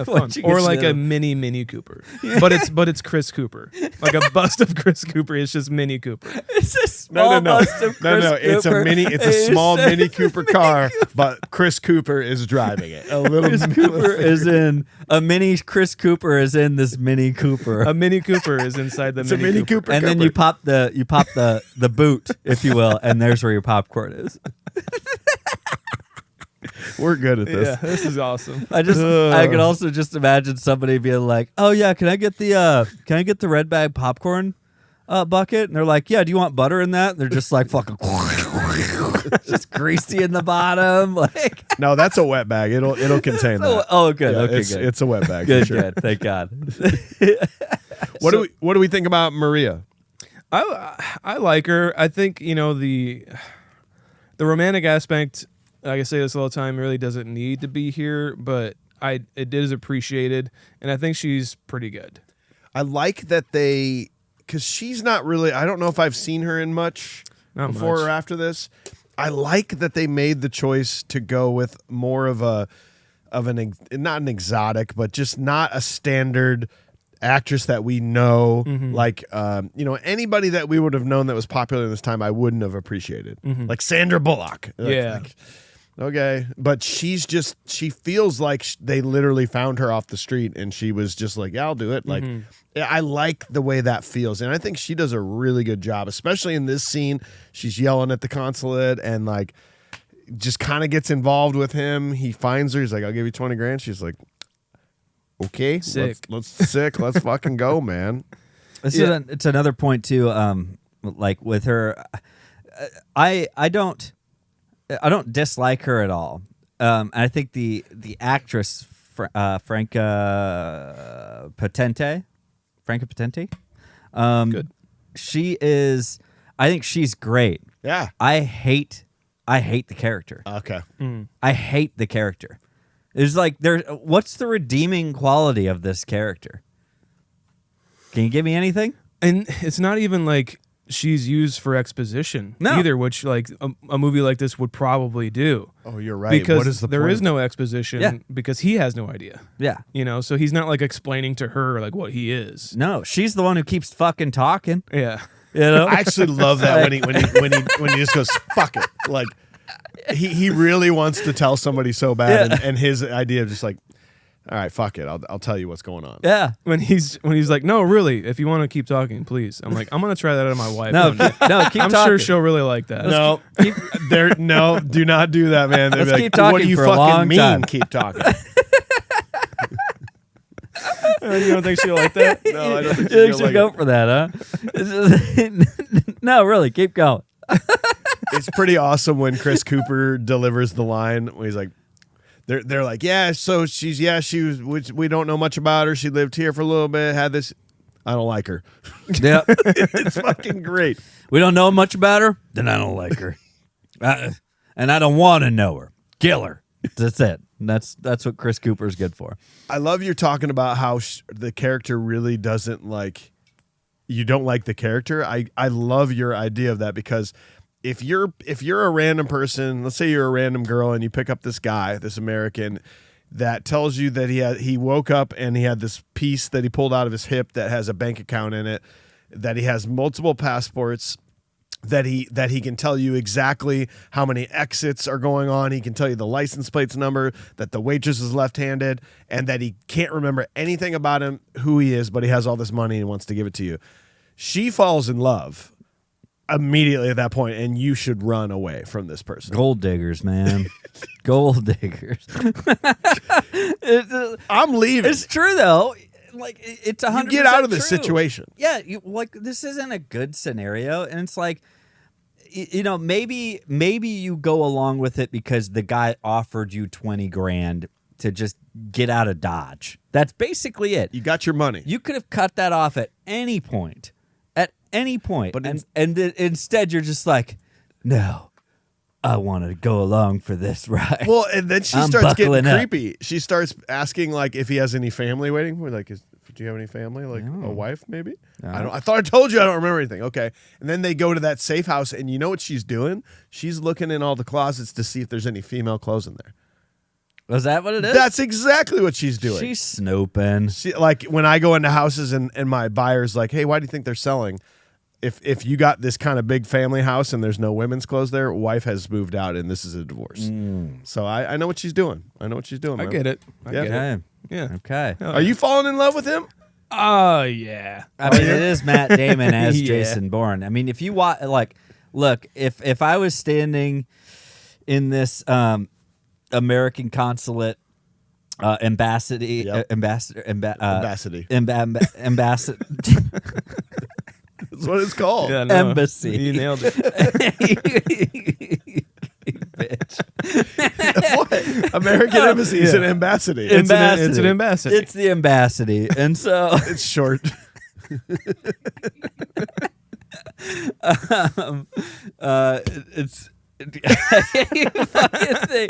fun. Once you Or get like to- a mini Cooper, but it's Chris Cooper, like a bust of Chris Cooper. It's just Mini Cooper. It's a small bust of Chris It's Cooper. It's a small Mini Cooper car, but Chris Cooper is driving it. A little Chris Cooper is in a mini. Chris Cooper is in this Mini Cooper. A Mini Cooper is inside the It's a Mini Cooper. And then you pop the boot, if you will, and there's where your popcorn is. We're good at this. Yeah, this is awesome. I can also just imagine somebody being like, "Oh yeah, can I get the red bag popcorn bucket?" And they're like, "Yeah, do you want butter in that?" And they're just like fucking just greasy in the bottom, like. No, that's a wet bag. It'll contain that. Oh, good. Yeah, Okay, it's, good. it's a wet bag. Good, for sure. good. Thank God. What do we think about Maria? I like her. I think the romantic aspect. Like I say this all the time, really doesn't need to be here, but it is appreciated, and I think she's pretty good. I like that they because she's not really. I don't know if I've seen her in much Not before much. or after this. I like that they made the choice to go with more of not an exotic, but just not a standard actress that we know. Like anybody that we would have known that was popular in this time, I wouldn't have appreciated. Like Sandra Bullock. Okay, but she feels like they literally found her off the street and she was just like, yeah, I'll do it. Like, I like the way that feels. And I think she does a really good job, especially in this scene. She's yelling at the consulate and like just kind of gets involved with him. He finds her. He's like, I'll give you 20 grand. She's like, okay, Sick. Let's fucking go, man. It's another point too. Like with her, I don't dislike her at all. I think the actress Franca Potente, Good. she is. I think she's great. Yeah. I hate the character. Okay. I hate the character. It's like what's the redeeming quality of this character? Can you give me anything? And it's not even like she's used for exposition either, which like a movie like this would probably do. Oh, you're right. Because what is the there point is no exposition because he has no idea. Yeah. So he's not like explaining to her like what he is. No, she's the one who keeps fucking talking. Yeah. I actually love that when he just goes, fuck it. Like he really wants to tell somebody so bad, and his idea of just like, all right, fuck it. I'll tell you what's going on. Yeah. When he's like, no, really, if you want to keep talking, please. I'm like, I'm gonna try that on my wife. No, keep I'm talking. sure she'll really like that. No, do not do that, man. They'd Let's be keep like, talking what do you for a fucking long mean? time. Keep talking. You don't think she'll like that? No, I don't think You she'll should like go it. for that, huh? No, really, keep going. It's pretty awesome when Chris Cooper delivers the line where he's like, they're like, yeah, so she was, we don't know much about her. She lived here for a little bit, had this. I don't like her. Yeah. It's fucking great. We don't know much about her, then I don't like her. And I don't want to know her. Kill her. That's it. That's what Chris Cooper's good for. I love you talking about how the character really doesn't like, you don't like the character. I love your idea of that, because if you're a random person, let's say you're a random girl and you pick up this guy, this American that tells you that he woke up and he had this piece that he pulled out of his hip that has a bank account in it, that he has multiple passports, that he can tell you exactly how many exits are going on. He can tell you the license plates number, that the waitress is left-handed, and that he can't remember anything about him, who he is, but he has all this money and wants to give it to you. She falls in love immediately at that point, and you should run away from this person. Gold diggers, man. Gold diggers. I'm leaving. It's true, though. Like, it's 100% You get out of this true. situation. Yeah, this isn't a good scenario, and it's like, maybe you go along with it because the guy offered you 20 grand to just get out of Dodge. That's basically it. You got your money. You could have cut that off at any point. But instead you're just like, no, I want to go along for this ride. Well, and then she I'm starts getting buckling up. creepy. She starts asking like if he has any family waiting. We're like, do you have any family? Like a wife, maybe? No. I thought I told you I don't remember anything. Okay. And then they go to that safe house, and you know what she's doing? She's looking in all the closets to see if there's any female clothes in there. Was that what it is? That's exactly what she's doing. She's snooping. She, like when I go into houses and my buyer's like, hey, why do you think they're selling? If you got this kind of big family house and there's no women's clothes there, wife has moved out and this is a divorce. So I know what she's doing. I know what she's doing. I man. get it. I get it. Okay. Yeah. Okay. Are you falling in love with him? Oh, yeah. I mean, it is Matt Damon as Yeah. Jason Bourne. I mean, if you watch, look, if I was standing in this American consulate ambassador. That's what it's called. Yeah, no, Embassy. You nailed it. Bitch. What? American Embassy is an ambassador. It's an ambassador. It's the ambassador. And so It's short. it's fucking thing.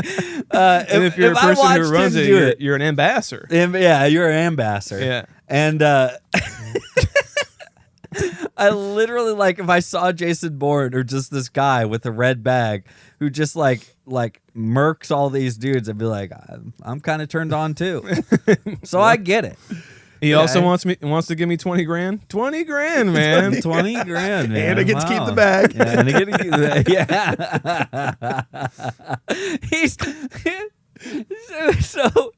And if you're a I person who watched runs him it, do you're an ambassador. Yeah, you're an ambassador. Yeah. And I literally, like, if I saw Jason Bourne or just this guy with a red bag who just like murks all these dudes, I'd be like, I'm kind of turned on too. So I get it. He also wants to give me 20 grand. 20 grand, man. 20 grand, man. And I get to keep the bag. Yeah, and I get to keep the bag. Yeah.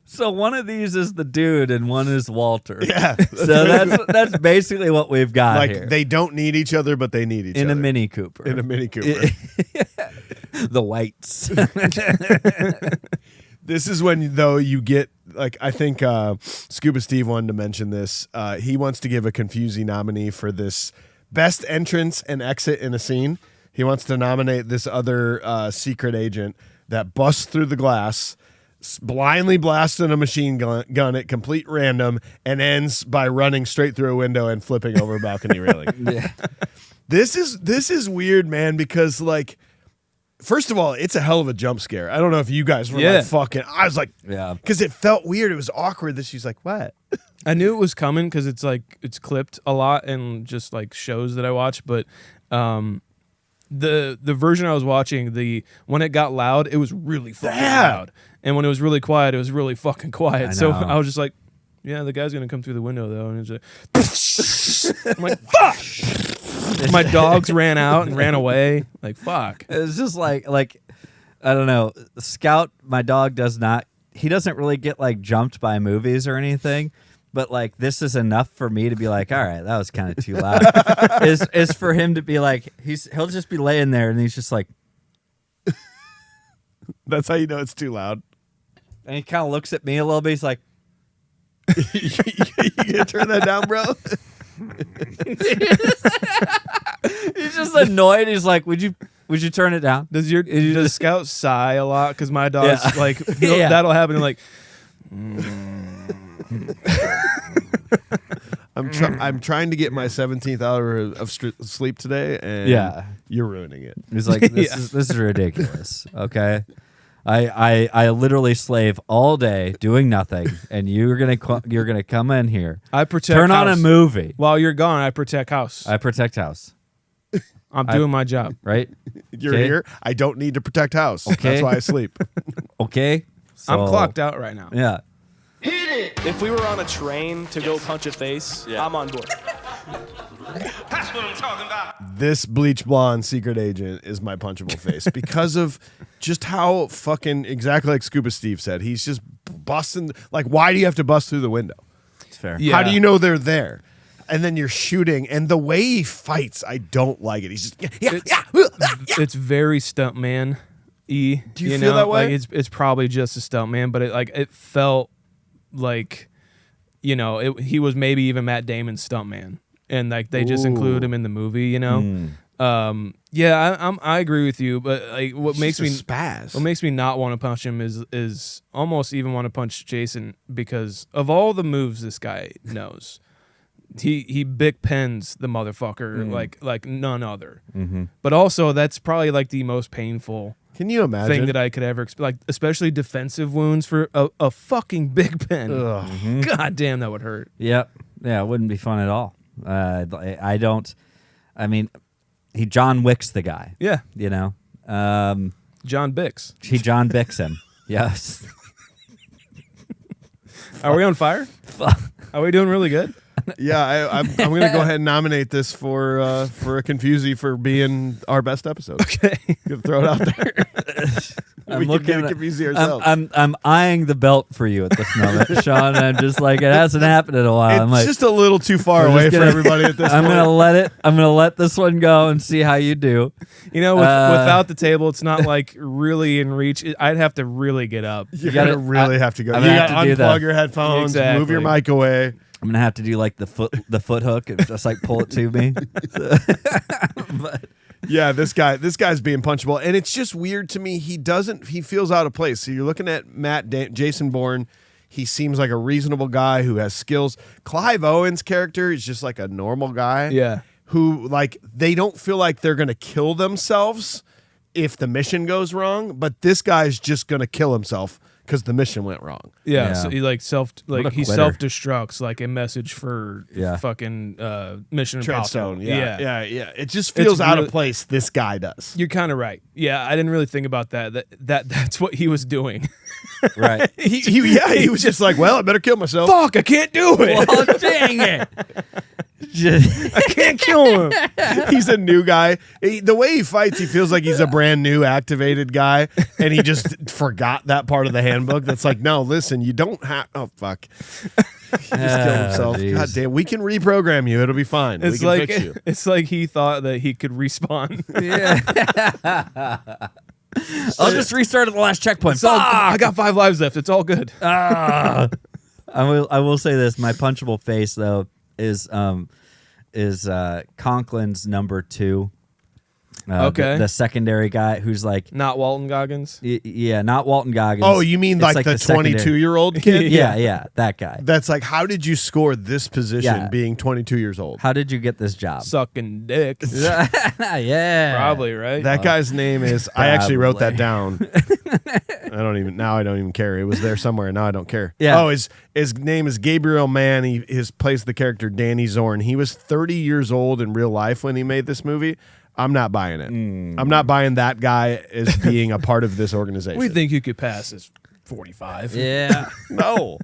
So one of these is the dude and one is Walter. Yeah. So that's basically what we've got Like here. they don't need each other, but they need each other. In a Mini Cooper. In a Mini Cooper. The whites. This is when, though, you get, like, I think Scuba Steve wanted to mention this. He wants to give a confusing nominee for this best entrance and exit in a scene. He wants to nominate this other secret agent that busts through the glass, blindly blasting a machine gun at complete random, and ends by running straight through a window and flipping over a balcony railing. Yeah. This is weird, man, because, like, first of all, it's a hell of a jump scare. I don't know if you guys were like fucking. I was like, yeah, because it felt weird. It was awkward that she's like, what? I knew it was coming because it's like it's clipped a lot and just like shows that I watch. But the version I was watching, when it got loud, it was really fucking loud, and when it was really quiet, it was really fucking quiet. So I was just like, yeah, the guy's gonna come through the window though, and it's like, I'm like, fuck. My dogs ran out and ran away. Like, fuck. It's just like I don't know. Scout, my dog, he doesn't really get like jumped by movies or anything, but like this is enough for me to be like, all right, that was kind of too loud. is for him to be like, he'll just be laying there and he's just like, that's how you know it's too loud. And he kind of looks at me a little bit. He's like, you gonna turn that down, bro? He's just annoyed. He's like, would you turn it down? Does Scout sigh a lot? Because my dog's like, that'll happen. Like, I'm trying to get my 17th hour of sleep today, and you're ruining it. He's like, this is ridiculous. Okay. I literally slave all day doing nothing, and you're gonna come in here. I protect. Turn house. on a movie While you're gone, I protect house. I protect house. I'm doing my job. Right? You're here. I don't need to protect house. Okay. That's why I sleep. Okay. So, I'm clocked out right now. Yeah. If we were on a train to go punch a face, I'm on board. That's what I'm talking about. This bleach blonde secret agent is my punchable face because of just how fucking exactly like Scuba Steve said. He's just busting. Like, why do you have to bust through the window? It's fair. Yeah. How do you know they're there? And then you're shooting, and the way he fights, I don't like it. He's just It's very stuntman. Do you feel that way? Like it's probably just a stuntman, but it felt like, he was maybe even Matt Damon's stuntman, and like they just include him in the movie. I agree with you, but like what makes me spaz. What makes me not want to punch him is almost even want to punch Jason because of all the moves this guy knows. He big pens the motherfucker like none other. Mm-hmm. But also that's probably like the most painful. Can you imagine thing that I could ever like, especially defensive wounds for a fucking big pen. Mm-hmm. God damn, that would hurt. Yep. Yeah, it wouldn't be fun at all. I mean, he John Wicks the guy. Yeah. John Bix. He John Bix him. Yes. Are we on fire? Are we doing really good? Yeah, I'm going to go ahead and nominate this for a Confusey for being our best episode. Okay. Gonna throw it out there. We can get a Confusey ourselves. I'm eyeing the belt for you at this moment, Sean. And I'm just like, it hasn't happened in a while. I'm It's like, just a little too far away for everybody at this I'm point. gonna let this one go and see how you do. Without the table, it's not like really in reach. I'd have to really get up. You gotta really have to go. I'm You gonna gotta have to do unplug that. your headphones, Exactly. move your mic away. I'm gonna have to do like the foot hook and just like pull it to me. But Yeah, this guy's being punchable, and it's just weird to me. He feels out of place. So you're looking at Jason Bourne. He seems like a reasonable guy who has skills. Clive Owen's character is just like a normal guy. Yeah. Who like they don't feel like they're gonna kill themselves if the mission goes wrong, but this guy's just gonna kill himself because the mission went wrong. Yeah, Yeah. so he What a he quitter. self-destructs like a message for Yeah. fucking Mission Impossible. Treadstone. Yeah. It just feels out really- of place. This guy does. You're kind of right. Yeah, I didn't really think about that. That's what he was doing. Right. He was just like, well, I better kill myself. Fuck, I can't do it. Oh, dang it. I can't kill him. He's a new guy. The way he fights, he feels like he's a brand new activated guy, and he just forgot that part of the handbook. That's like, no, listen, you don't have. Oh fuck, he just killed himself. geez. God damn, we can reprogram you. It'll be fine. We It's can like fix you. it's like he thought that he could respawn. Yeah. I'll just restart at the last checkpoint. It's all- Fuck! I got 5 lives left. It's all good. I will say this. My punchable face though is Conklin's number 2. Okay. The secondary guy who's like, Not Walton Goggins. yeah, not Walton Goggins. Oh, you mean It's like the secondary- 22-year-old kid? Yeah, that guy. That's like, how did you score this position Yeah. being 22 years old? How did you get this job? Sucking dick. Yeah. Probably, right? That guy's name is. I actually wrote that Probably. down. I don't even care. It was there somewhere. Now I don't care. Yeah. Oh, his name is Gabriel Mann. His plays the character Danny Zorn. He was 30 years old in real life when he made this movie. I'm not buying it. I'm not buying that guy as being a part of this organization. We think you could pass as 45. Yeah. no.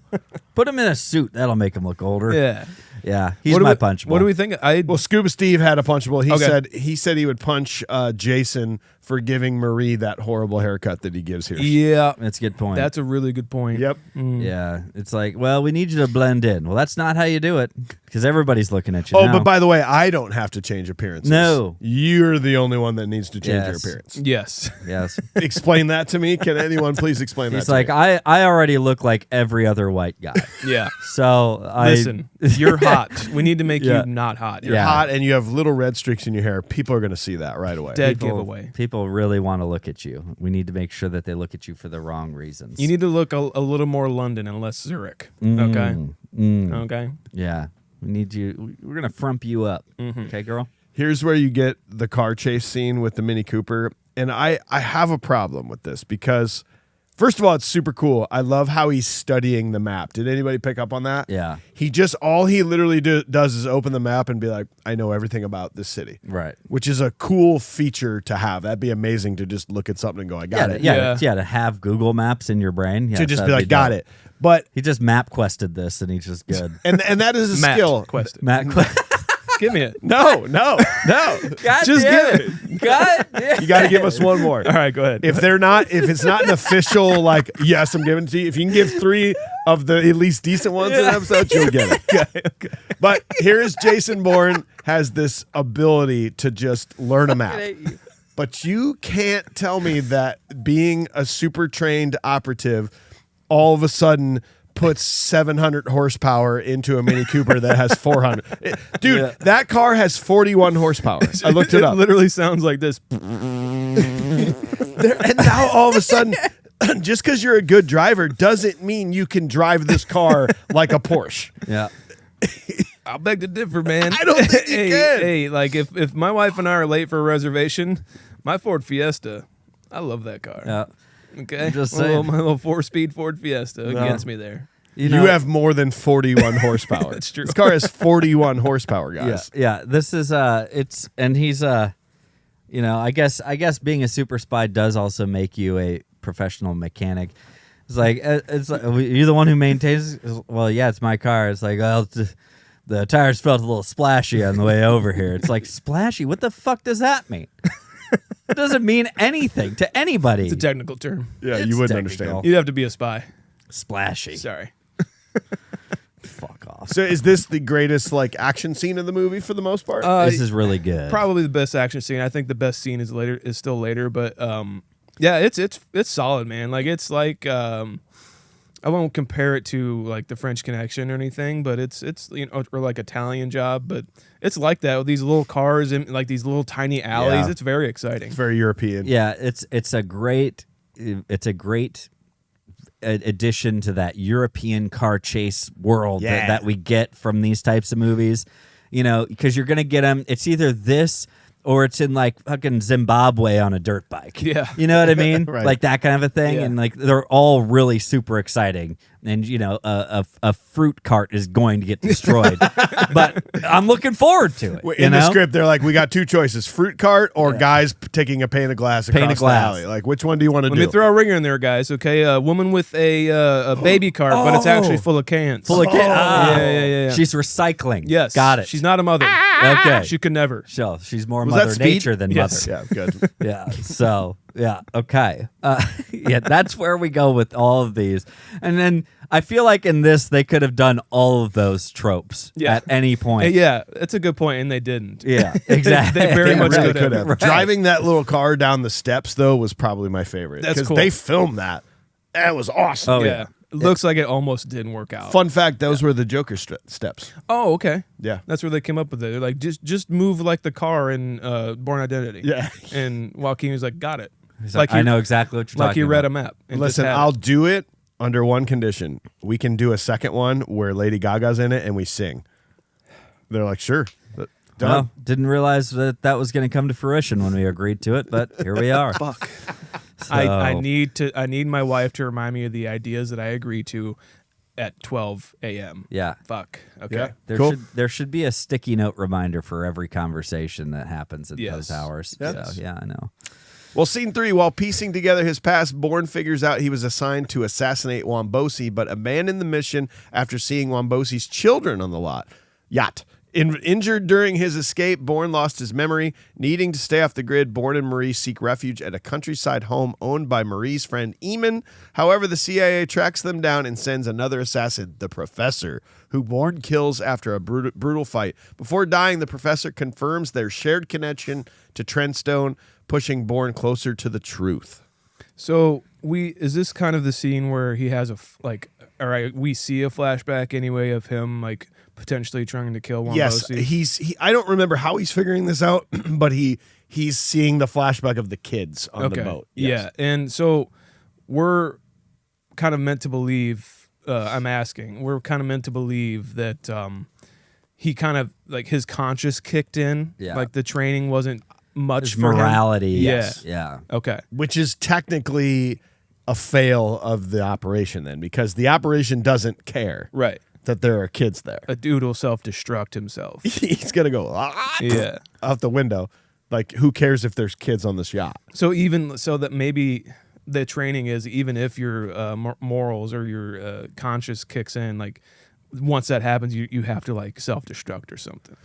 Put him in a suit. That'll make him look older. Yeah. Yeah. He's What do my we- punchable. What do we think? Well, Scuba Steve had a punchable. Okay. He said he would punch Jason for giving Marie that horrible haircut that he gives here. Yeah. That's a good point. That's a really good point. Yep. Yeah. It's like, well, we need you to blend in. Well, that's not how you do it because everybody's looking at you Oh, now. but by the way, I don't have to change appearances. No. You're the only one that needs to change your Yes. appearance. Yes. Yes. Explain that to me. Can anyone please explain that He's to like, me? I already look like every other white guy. Yeah. So Listen, you're hot. We need to make Yeah. you not hot. You're yeah. hot and you have little red streaks in your hair. People are going to see that right away. Dead giveaway. People really want to look at you. We need to make sure that they look at you for the wrong reasons. You need to look a little more London and less Zurich. Okay. Okay. Yeah. We need you. We're going to frump you up. Okay, girl? Here's where you get the car chase scene with the Mini Cooper. And I have a problem with this because, first of all, it's super cool. I love how he's studying the map. Did anybody pick up on that? Yeah. All he literally does is open the map and be like, I know everything about this city. Right. Which is a cool feature to have. That'd be amazing to just look at something and go, I got it. Yeah. To have Google Maps in your brain. Yes, To just be that'd like, got dope. it. But, He just map quested this and he's just good. and that is a Matt skill. Quested. Matt Give me it. No. God Just damn give it. God damn You got to give us one more. All right, go ahead. If it's not an official, like, yes, I'm giving it to you. If you can give 3 of the at least decent ones in an episode, you'll get it. okay. But here's Jason Bourne has this ability to just learn a map. But you can't tell me that being a super trained operative all of a sudden puts 700 horsepower into a Mini Cooper that has 400. Dude, that car has 41 horsepower. I looked it up. literally sounds like this. And now all of a sudden, just because you're a good driver doesn't mean you can drive this car like a Porsche. Yeah. I'll beg to differ, man. I don't think you can. Hey, like if my wife and I are late for a reservation, my Ford Fiesta, I love that car. Yeah. Okay, I'm just my little saying. 4-speed Ford Fiesta gets me there. You know- have more than 41 horsepower. That's true. This car has 41 horsepower, Yeah, guys. yeah. This is he's I guess being a super spy does also make you a professional mechanic. It's like you're the one who maintains. Well, yeah, it's my car. It's like, well, the tires felt a little splashy on the way over here. It's like, splashy. What the fuck does that mean? It doesn't mean anything to anybody. It's a technical term. Yeah, It's you wouldn't technical. understand. You'd have to be a spy. Splashy. Sorry. Fuck off. So is this the greatest like action scene of the movie for the most part? This is really good. Probably the best action scene. I think the best scene is still later, but yeah, it's solid, man. Like it's like I won't compare it to like the French Connection or anything, but it's or like Italian Job, but it's like that with these little cars and like these little tiny alleys. Yeah. It's very exciting. It's very European. Yeah, it's a great addition to that European car chase world that we get from these types of movies. You know, because you're gonna get them. It's either this or it's in like fucking Zimbabwe on a dirt bike. Yeah. You know what I mean? Right. Like that kind of a thing. Yeah. And like they're all really super exciting. And a fruit cart is going to get destroyed. But I'm looking forward to it. In the script, they're like, we got two choices: fruit cart or guys taking a pane of glass across the alley. Like, which one do you want to do? Let me throw a ringer in there, guys. Okay, a woman with a baby cart, but it's actually full of cans. Full of cans. Yeah. She's recycling. Yes, Got it. She's not a mother. Okay. She could never. So she's more Was Mother that Speed? Nature than Yes. Mother. Yeah, good. Yeah. So, yeah. Okay. Yeah, that's where we go with all of these. And then I feel like in this, they could have done all of those tropes at any point. Yeah, that's a good point, and they didn't. Yeah, exactly. They very They much really could have. Right. Driving that little car down the steps, though, was probably my favorite. That's 'Cause cool. they filmed that. That was awesome. Oh, Yeah. It looks like it almost didn't work out. Fun fact: those were the Joker steps. Oh, okay. Yeah. That's where they came up with it. They're like, just move like the car in Bourne Identity. Yeah. And Joaquin was like, got it. He's like, I know exactly what you're Like talking he read about. a map. And Listen, just had I'll it. do it under one condition: we can do a second one where Lady Gaga's in it and we sing. They're like, sure. Done. Well, didn't realize that was going to come to fruition when we agreed to it, but here we are. Fuck. So, I need my wife to remind me of the ideas that I agree to at 12 a.m. Yeah. Fuck. Okay. Yeah. There there should be a sticky note reminder for every conversation that happens in Yes. those hours. Yes. So, yeah, I know. Well, scene 3, while piecing together his past, Bourne figures out he was assigned to assassinate Wombosi, but abandoned the mission after seeing Wombosi's children on the yacht. Injured during his escape, Bourne lost his memory. Needing to stay off the grid, Bourne and Marie seek refuge at a countryside home owned by Marie's friend Eamon. However, the CIA tracks them down and sends another assassin, the Professor, who Bourne kills after a brutal fight. Before dying, the Professor confirms their shared connection to Trentstone, pushing Bourne closer to the truth. So is this kind of the scene where he has we see a flashback anyway of him like potentially trying to kill Wombosi? Yes, I don't remember how he's figuring this out, but he's seeing the flashback of the kids on the boat. Yes. Yeah, and so we're kind of meant to believe. We're kind of meant to believe that he kind of like his conscience kicked in. Yeah. Like the training wasn't much His for him. morality. Yeah. Yes. Yeah. Okay. Which is technically a fail of the operation then, because the operation doesn't care Right. that there are kids there. A dude will self-destruct himself. He's going to go Yeah. out the window. Like, who cares if there's kids on this yacht? So that maybe the training is even if your morals or your conscience kicks in, like once that happens, you have to like self-destruct or something.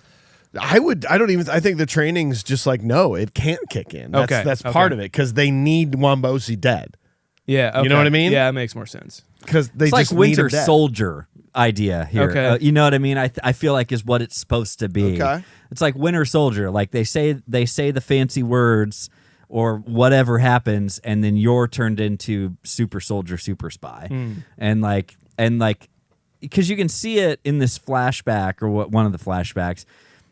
I think the training's just like, no, it can't kick in. That's part of it, because they need Wombosi dead. Yeah. Okay. You know what I mean? Yeah, it makes more sense. Because they It's just like Winter need him dead. Soldier idea here. Okay. You know what I mean? I feel like is what it's supposed to be. Okay. It's like Winter Soldier. Like they say the fancy words or whatever happens, and then you're turned into super soldier, super spy, and like because you can see it in this flashback or one of the flashbacks.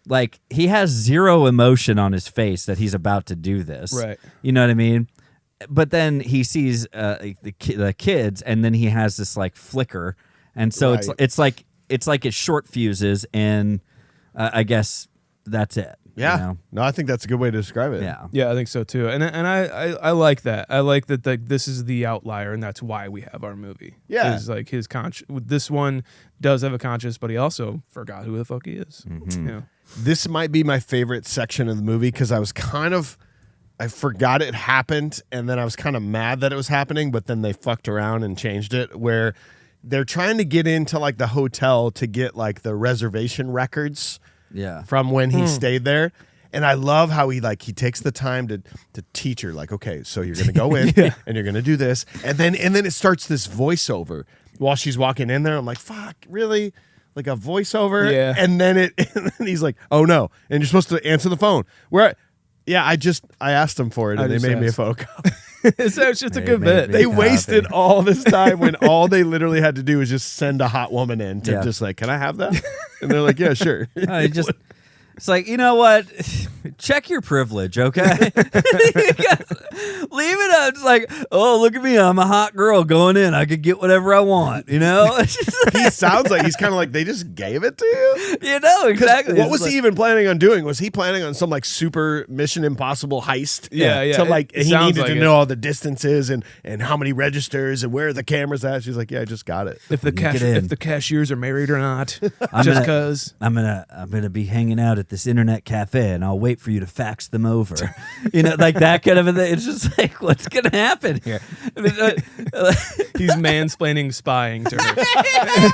Like he has zero emotion on his face that he's about to do this. Right. You know what I mean? But then he sees the kids, and then he has this like flicker, and so Right. it's like it short fuses, and I guess that's it. Yeah. You know? No, I think that's a good way to describe it. Yeah. Yeah, I think so too. And I like that. I like that this is the outlier, and that's why we have our movie. Yeah. Is like his conscience. This one does have a conscience, but he also forgot who the fuck he is. Mm-hmm. Yeah. This might be my favorite section of the movie, because I forgot it happened, and then I was kind of mad that it was happening, but then they fucked around and changed it, where they're trying to get into like the hotel to get like the reservation records Yeah. from when he stayed there. And I love how he takes the time to teach her, like, okay, so you're gonna go in and you're gonna do this, and then it starts this voiceover while she's walking in there. I'm like, fuck, really? Like a voiceover? Yeah. And then he's like, oh no, and you're supposed to answer the phone. I asked him for it, I and they just made me a asked. photocopy. It's just a They good made bit. me- They Copy. wasted all this time when all they literally had to do was just send a hot woman in to Yeah. just like, can I have that? And they're like, yeah, sure. It's like, you know what? Check your privilege, okay? Leave leave it. I was like, oh, look at me. I'm a hot girl going in. I could get whatever I want, you know? He sounds like he's kind of like, they just gave it to you? You know, exactly. What was he even planning on doing? Was he planning on some like super Mission Impossible heist? Yeah. To like, It he sounds needed like to it. know all the distances and how many registers and where are the cameras at. She's like, yeah, I just got it. If the cashiers are married or not, just because I'm gonna be hanging out at this internet cafe and I'll wait for you to fax them over. You know, like that kind of a thing. It's just like, what's gonna happen here? he's mansplaining spying to her.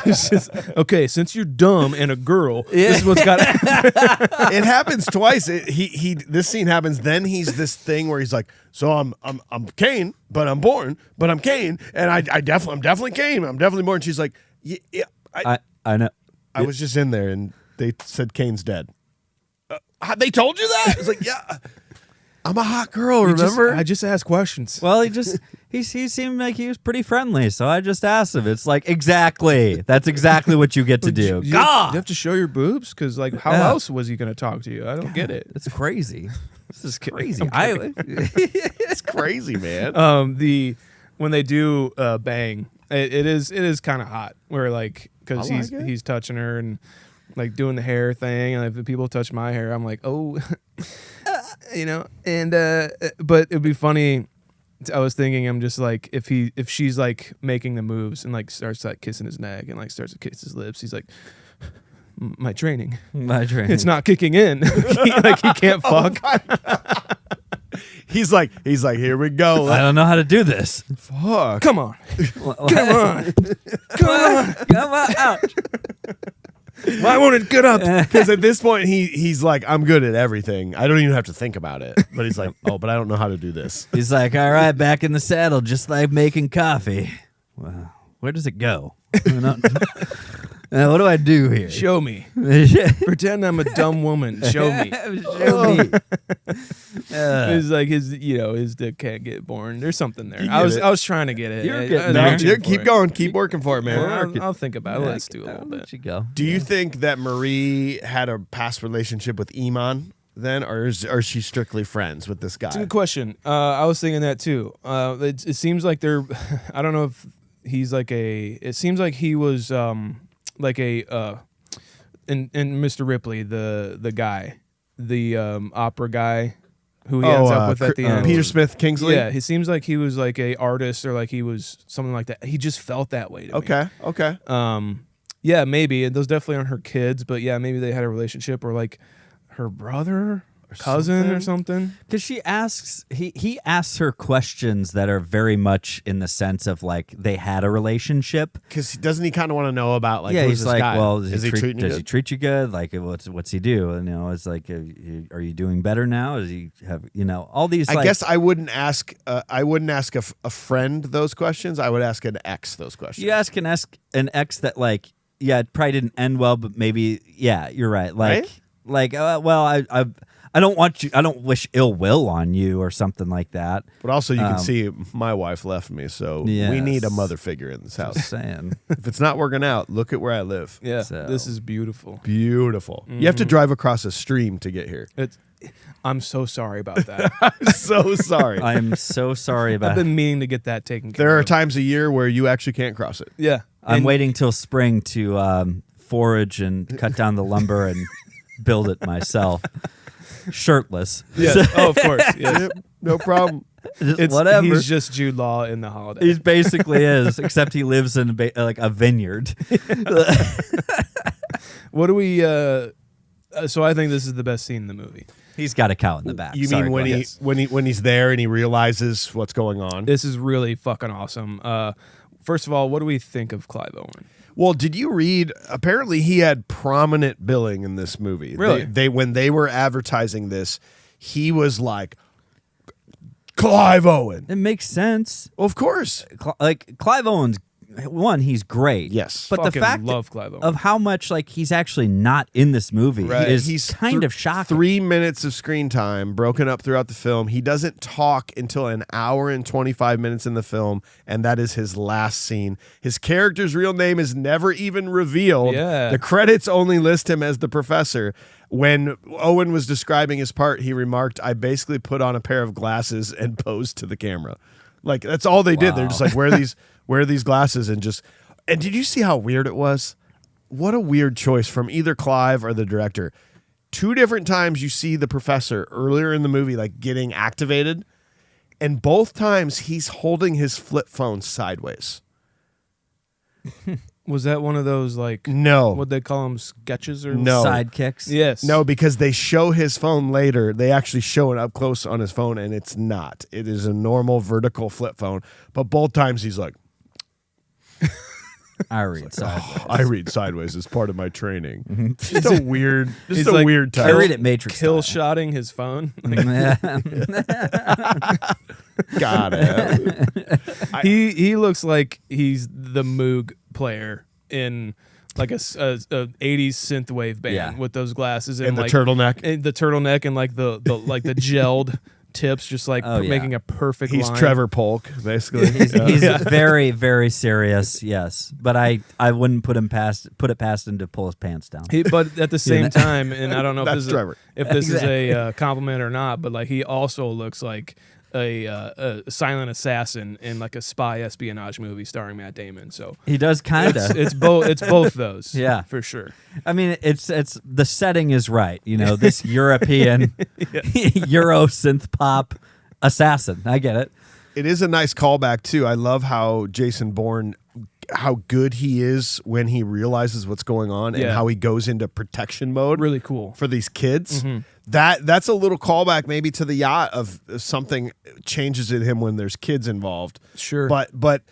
It's just, okay, since you're dumb and a girl, this is what's got. It happens twice. This scene happens. Then he's this thing where he's like, so I'm Kane, but I'm Bourne, but I'm Kane, and I'm definitely Kane. I'm definitely Bourne. She's like, yeah, I know. I was just in there and they said Kane's dead. They told you that? It's like, yeah, I'm a hot girl. Remember? I just asked questions. Well, he seemed like he was pretty friendly, so I just asked him. It's like, exactly. That's exactly what you get to do. You God, have to show your boobs because, like, how else was he going to talk to you? I don't get it. it's crazy. This is crazy. It's crazy, man. When they do bang, it is kind of hot. Where like because he's touching her and like doing the hair thing, and if people touch my hair, I'm like, oh, you know. And but it'd be funny. I was thinking, I'm just like, if she's like making the moves and like starts like kissing his neck and like starts to kiss his lips, he's like, my training, it's not kicking in. he can't fuck. He's like, here we go. I don't know how to do this. Fuck. Come on, come on, out. Why won't it get up? Because at this point, he's like, I'm good at everything. I don't even have to think about it. But he's like, oh, but I don't know how to do this. He's like, all right, back in the saddle, just like making coffee. Well, where does it go? What do I do here? Show me. Pretend I'm a dumb woman. Show me. Show me. It's like his dick can't get born. There's something there. I was trying to get it. You're getting Keep going. Keep working for it, man. Well, I'll think about it. Let's do a little bit. Let you go. Do you think that Marie had a past relationship with Iman then, or is she strictly friends with this guy? It's a good question. I was thinking that too. It seems like they're. I don't know if he's like a. It seems like he was like a. In Mr. Ripley, the guy, the opera guy, who he ends up with at the end. Peter Smith Kingsley. Yeah, he seems like he was like a artist or like he was something like that. He just felt that way to me. Okay. Yeah, maybe. And those definitely aren't her kids, but yeah, maybe they had a relationship or like her brother or cousin or something. Because she asks, he asks her questions that are very much in the sense of like they had a relationship. Because doesn't he kind of want to know about like, yeah, who's he's this like, guy? well, does he treat you good? Like, what's he do? And, it's like, are you doing better now? Does he have all these? I guess I wouldn't ask. I wouldn't ask a friend those questions. I would ask an ex those questions. You ask an ex that like, yeah, it probably didn't end well, but maybe, yeah, you're right. Like, well, I don't want you. I don't wish ill will on you or something like that. But also, you can see my wife left me, so we need a mother figure in this house. Just saying. If it's not working out, look at where I live. Yeah, So. this is beautiful. Beautiful. You have to drive across a stream to get here. I'm so sorry about that. I'm so sorry. I'm so sorry about I've been meaning to get that taken care There of. are times a year where you actually can't cross it. Yeah. I'm waiting till spring to forage and cut down the lumber and build it myself. Shirtless. Yeah. Oh, of course. Yes. No problem. Whatever. He's just Jude Law in the holiday. He basically is, except he lives in like a vineyard. What do we? So I think this is the best scene in the movie. He's got a cow in the back. You Sorry, mean when he's there and he realizes what's going on? This is really fucking awesome. First of all, what do we think of Clive Owen? Well, did you read? Apparently, he had prominent billing in this movie. Really? They when they were advertising this, he was like Clive Owen. It makes sense. Well, of course. Like Clive Owen's he's great. Yes. But the Fucking fact love Clive Owen. of how much like he's actually not in this movie Right. is He's kind of shocking. 3 minutes of screen time broken up throughout the film. He doesn't talk until an hour and 25 minutes in the film, and that is his last scene. His character's real name is never even revealed. Yeah. The credits only list him as the professor. When Owen was describing his part, he remarked, "I basically put on a pair of glasses and posed to the camera." Like that's all they did. They're just like, wear these glasses and just. And did you see how weird it was? What a weird choice from either Clive or the director. 2 different times you see the professor earlier in the movie like getting activated, and both times he's holding his flip phone sideways. Was that one of those like No. what they call them, sketches or No. Sidekicks. Yes. No, because they show his phone later. They actually show it up close on his phone, and it's not. It is a normal vertical flip phone. But both times he's like, I read sideways. I read sideways as part of my training. Just a weird, He's just a like, weird I title. read it Matrix kill style. shotting his phone. Like, Got it. he looks like he's the Moog player in like a 80s synthwave band Yeah. with those glasses And the like, turtleneck. and the turtleneck and like the like the gelled tips, just like Oh, yeah. making a perfect He's line. Trevor Polk, basically. He's Yeah. very, very serious, yes. But I wouldn't put it past him to pull his pants down. But at the same time, and I don't know That's Trevor. if this is a compliment or not, but like he also looks like a silent assassin in like a spy espionage movie starring Matt Damon. So He does kind of. it's both those. Yeah. for sure. I mean, it's the setting is right. You know, this European Euro synth pop assassin. I get it. It is a nice callback, too. I love how Jason Bourne, how good he is when he realizes what's going on and Yeah. how he goes into protection mode. Really cool. For these kids. That's a little callback maybe to the yacht of something changes in him when there's kids involved. Sure. But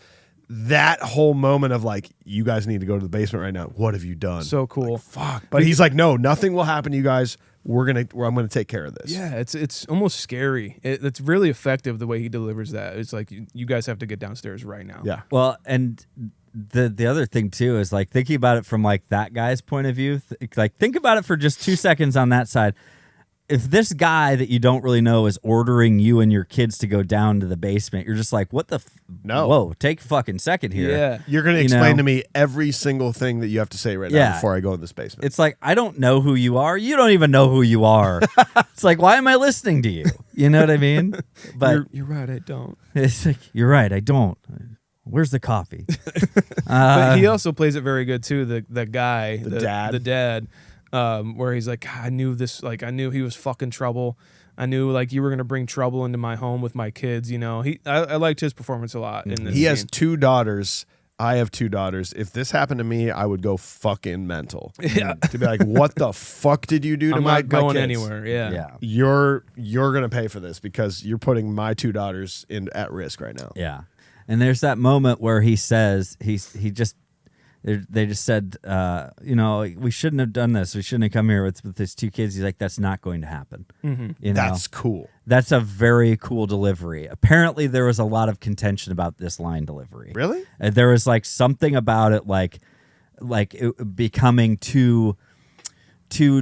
that whole moment of like, you guys need to go to the basement right now. What have you done? So cool. Like, fuck. But he's like, no, nothing will happen to you guys. I'm gonna take care of this. Yeah, it's almost scary. It's really effective the way he delivers that. It's like you guys have to get downstairs right now. Yeah. Well, and the other thing too is like thinking about it from like that guy's point of view. Like think about it for just 2 seconds on that side. If this guy that you don't really know is ordering you and your kids to go down to the basement, you're just like, what the? No. Whoa, take a fucking second here. Yeah. You're gonna You explain know? to me every single thing that you have to say right now Yeah. before I go in this basement. It's like, I don't know who you are. You don't even know who you are. It's like, why am I listening to you? You know what I mean? But You're right. I don't. it's like, you're right. I don't. Where's the coffee? But he also plays it very good too. The guy, the dad. where he's like, I knew this. Like I knew he was fucking trouble. I knew like you were gonna bring trouble into my home with my kids. You know, I liked his performance a lot in this. He has scene. 2 daughters. I have 2 daughters. If this happened to me, I would go fucking mental. Yeah. To be like, what the fuck did you do to I'm my not going kids? anywhere. Yeah. Yeah. You're gonna pay for this because you're putting my 2 daughters at risk right now. Yeah. And there's that moment where he says, they just said, we shouldn't have done this. We shouldn't have come here with these 2 kids. He's like, that's not going to happen. Mm-hmm. You know? That's cool. That's a very cool delivery. Apparently, there was a lot of contention about this line delivery. Really? There was like something about it, like it becoming too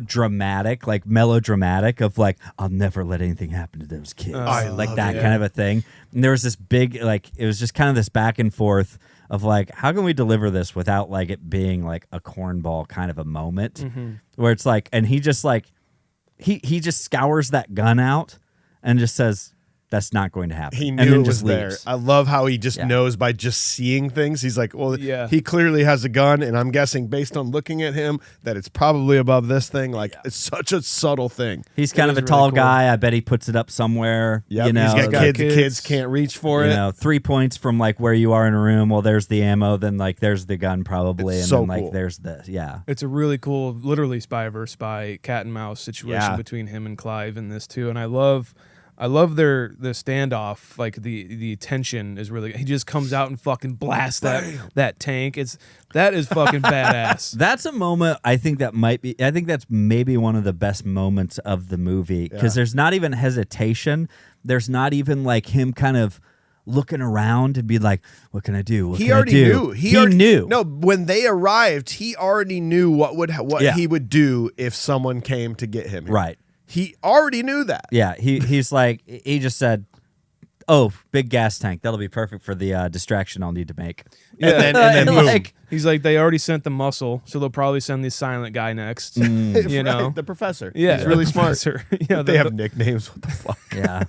dramatic, like melodramatic. Of like, I'll never let anything happen to those kids, like that kind of a thing. And there was this big, like, it was just kind of this back and forth of like, how can we deliver this without like it being like a cornball kind of a moment, where it's like, and he just like, he just scours that gun out and just says, that's not going to happen. He and knew then it was just there. leaves. I love how he just Yeah. knows by just seeing things. He's like, well, Yeah. he clearly has a gun, and I'm guessing based on looking at him that it's probably above this thing. Like, it's such a subtle thing. He's kind of is a tall really cool. guy. I bet he puts it up somewhere. Yep. You know, he's got like, kids. Kids can't reach for you it. know, 3 points from like where you are in a room. Well, there's the ammo. Then like there's the gun probably, It's and so then like cool. there's the It's a really cool, literally spy versus spy, cat and mouse situation Yeah. between him and Clive in this too. And I love their standoff. Like the tension is really. He just comes out and fucking blasts that tank. That is fucking badass. That's a moment I think that's maybe one of the best moments of the movie because there's not even hesitation. There's not even like him kind of looking around and be like, what can I do? What He can already I do? knew. He already knew. No, when they arrived, he already knew what he would do if someone came to get him. Right. He already knew that. Yeah. He's like, he just said, oh, big gas tank. That'll be perfect for the distraction I'll need to make. Yeah. And then boom. Like, He's like, they already sent the muscle, so they'll probably send the silent guy next. You know, the professor. yeah, He's really the smart. professor. Yeah, They have nicknames. What the fuck? yeah.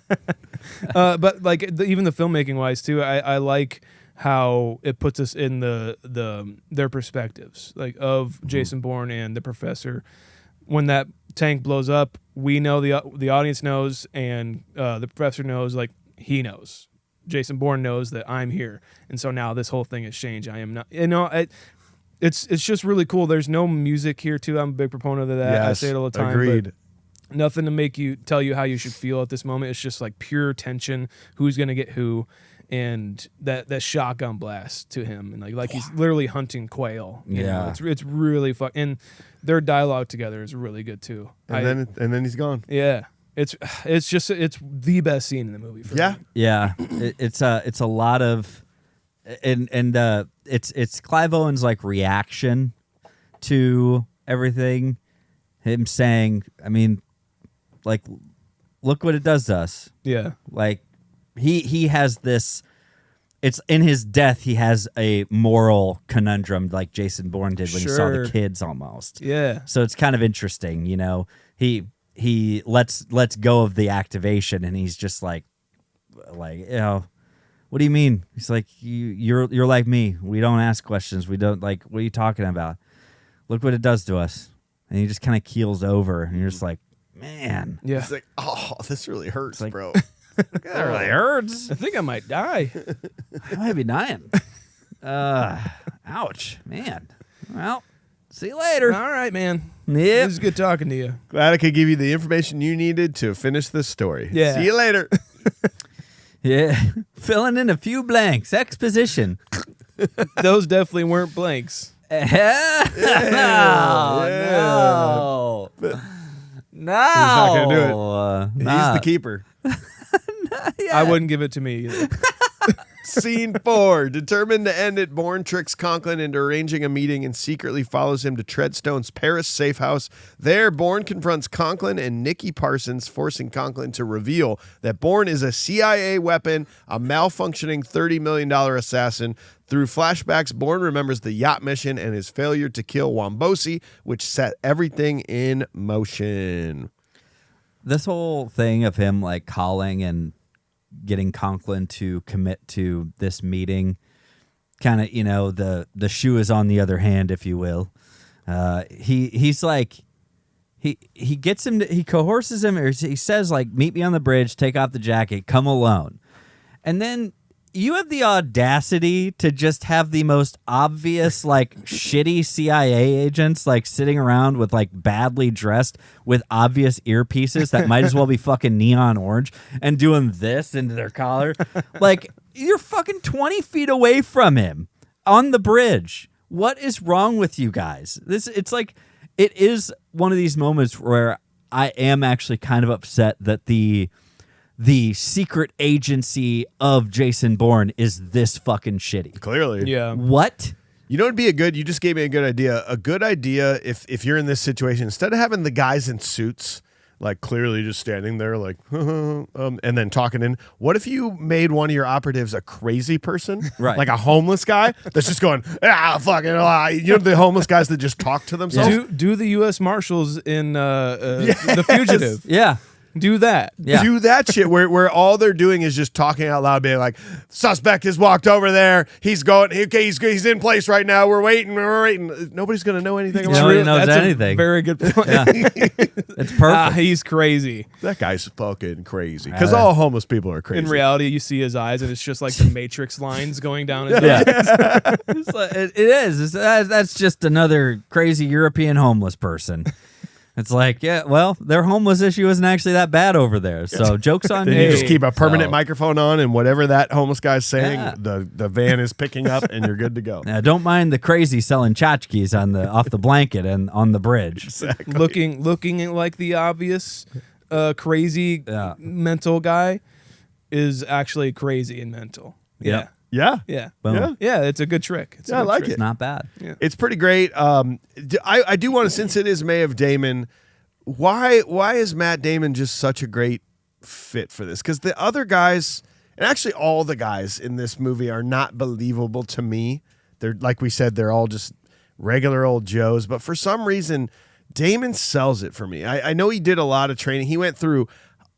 But like even the filmmaking wise too, I like how it puts us in their perspectives, like of Jason Bourne and the professor. When that tank blows up, we know the audience knows, and the professor knows. Like he knows, Jason Bourne knows that I'm here, and so now this whole thing has changed. I am not, you know, it's just really cool. There's no music here too. I'm a big proponent of that. Yes, I say it all the time. agreed. But nothing to tell you how you should feel at this moment. It's just like pure tension. Who's gonna get who? And that shotgun blast to him, and like he's literally hunting quail. You know? It's really fun, and their dialogue together is really good too. And then he's gone. Yeah, it's the best scene in the movie. For me. Yeah. It's a lot of, and it's Clive Owen's like reaction to everything. Him saying, I mean, like, look what it does to us. Yeah, Like, he has this. It's in his death. He has a moral conundrum, like Jason Bourne did when he saw the kids, almost. yeah, So it's kind of interesting, you know. He lets go of the activation, and he's just like, you know, what do you mean? He's like, you're like me. We don't ask questions. We don't like. What are you talking about? Look what it does to us. And he just kind of keels over, and you're just like, man. yeah. It's like, oh, this really hurts, like- bro. That really hurts. I think I might die. I might be dying. Ouch, man. Well, see you later. All right, man. Yep. This is good talking to you. Glad I could give you the information you needed to finish this story. Yeah. See you later. Yeah. Filling in a few blanks. Exposition. Those definitely weren't blanks. No. No. He's not gonna do it. Nah. He's the keeper. I wouldn't give it to me either. Scene 4. Determined to end it, Bourne tricks Conklin into arranging a meeting and secretly follows him to Treadstone's Paris safe house. There, Bourne confronts Conklin and Nikki Parsons, forcing Conklin to reveal that Bourne is a CIA weapon, a malfunctioning $30 million assassin. Through flashbacks, Bourne remembers the yacht mission and his failure to kill Wombosi, which set everything in motion. This whole thing of him like calling and getting Conklin to commit to this meeting, kind of, you know, the shoe is on the other hand, if you will. He's like, he gets him, he coerces him, or he says like, meet me on the bridge, take off the jacket, come alone. And then you have the audacity to just have the most obvious, like, shitty CIA agents, like, sitting around with, like, badly dressed with obvious earpieces that might as well be fucking neon orange and doing this into their collar. Like, you're fucking 20 feet away from him on the bridge. What is wrong with you guys? It's like, it is one of these moments where I am actually kind of upset that the secret agency of Jason Bourne is this fucking shitty. Clearly. Yeah. What? You know what'd be you just gave me a good idea. A good idea if you're in this situation, instead of having the guys in suits, like clearly just standing there like, and then talking in, what if you made one of your operatives a crazy person? Right. Like a homeless guy that's just going, fucking, you know, the homeless guys that just talk to themselves? Do the U.S. Marshals in The Fugitive. Yeah. Do that. Yeah. Do that shit where all they're doing is just talking out loud, being like, suspect has walked over there. He's going, okay, he's in place right now. We're waiting. Nobody's going to know anything about Nobody it. knows That's anything. A very good point. Yeah. It's perfect. He's crazy. That guy's fucking crazy. Because all homeless people are crazy. In reality, you see his eyes, and it's just like the Matrix lines going down his Yeah. eyes. It's like, it is. That's just another crazy European homeless person. It's like, yeah, well, their homeless issue isn't actually that bad over there. So joke's on Then you. you just keep a permanent So, microphone on, and whatever that homeless guy's saying, Yeah. the van is picking up, and you're good to go. Now, don't mind the crazy selling tchotchkes off the blanket and on the bridge. Exactly. looking like the obvious crazy mental guy is actually crazy and mental. Yep. Yeah. Yeah. Boom. Yeah, it's a good trick. It's a Yeah, I good like trick. it. It's not bad. It's pretty great. I do want to, since it is May of Damon, why is Matt Damon just such a great fit for this? Because the other guys, And actually, all the guys in this movie are not believable to me. They're, like we said, they're all just regular old Joes. But for some reason, Damon sells it for me. I know he did a lot of training. He went through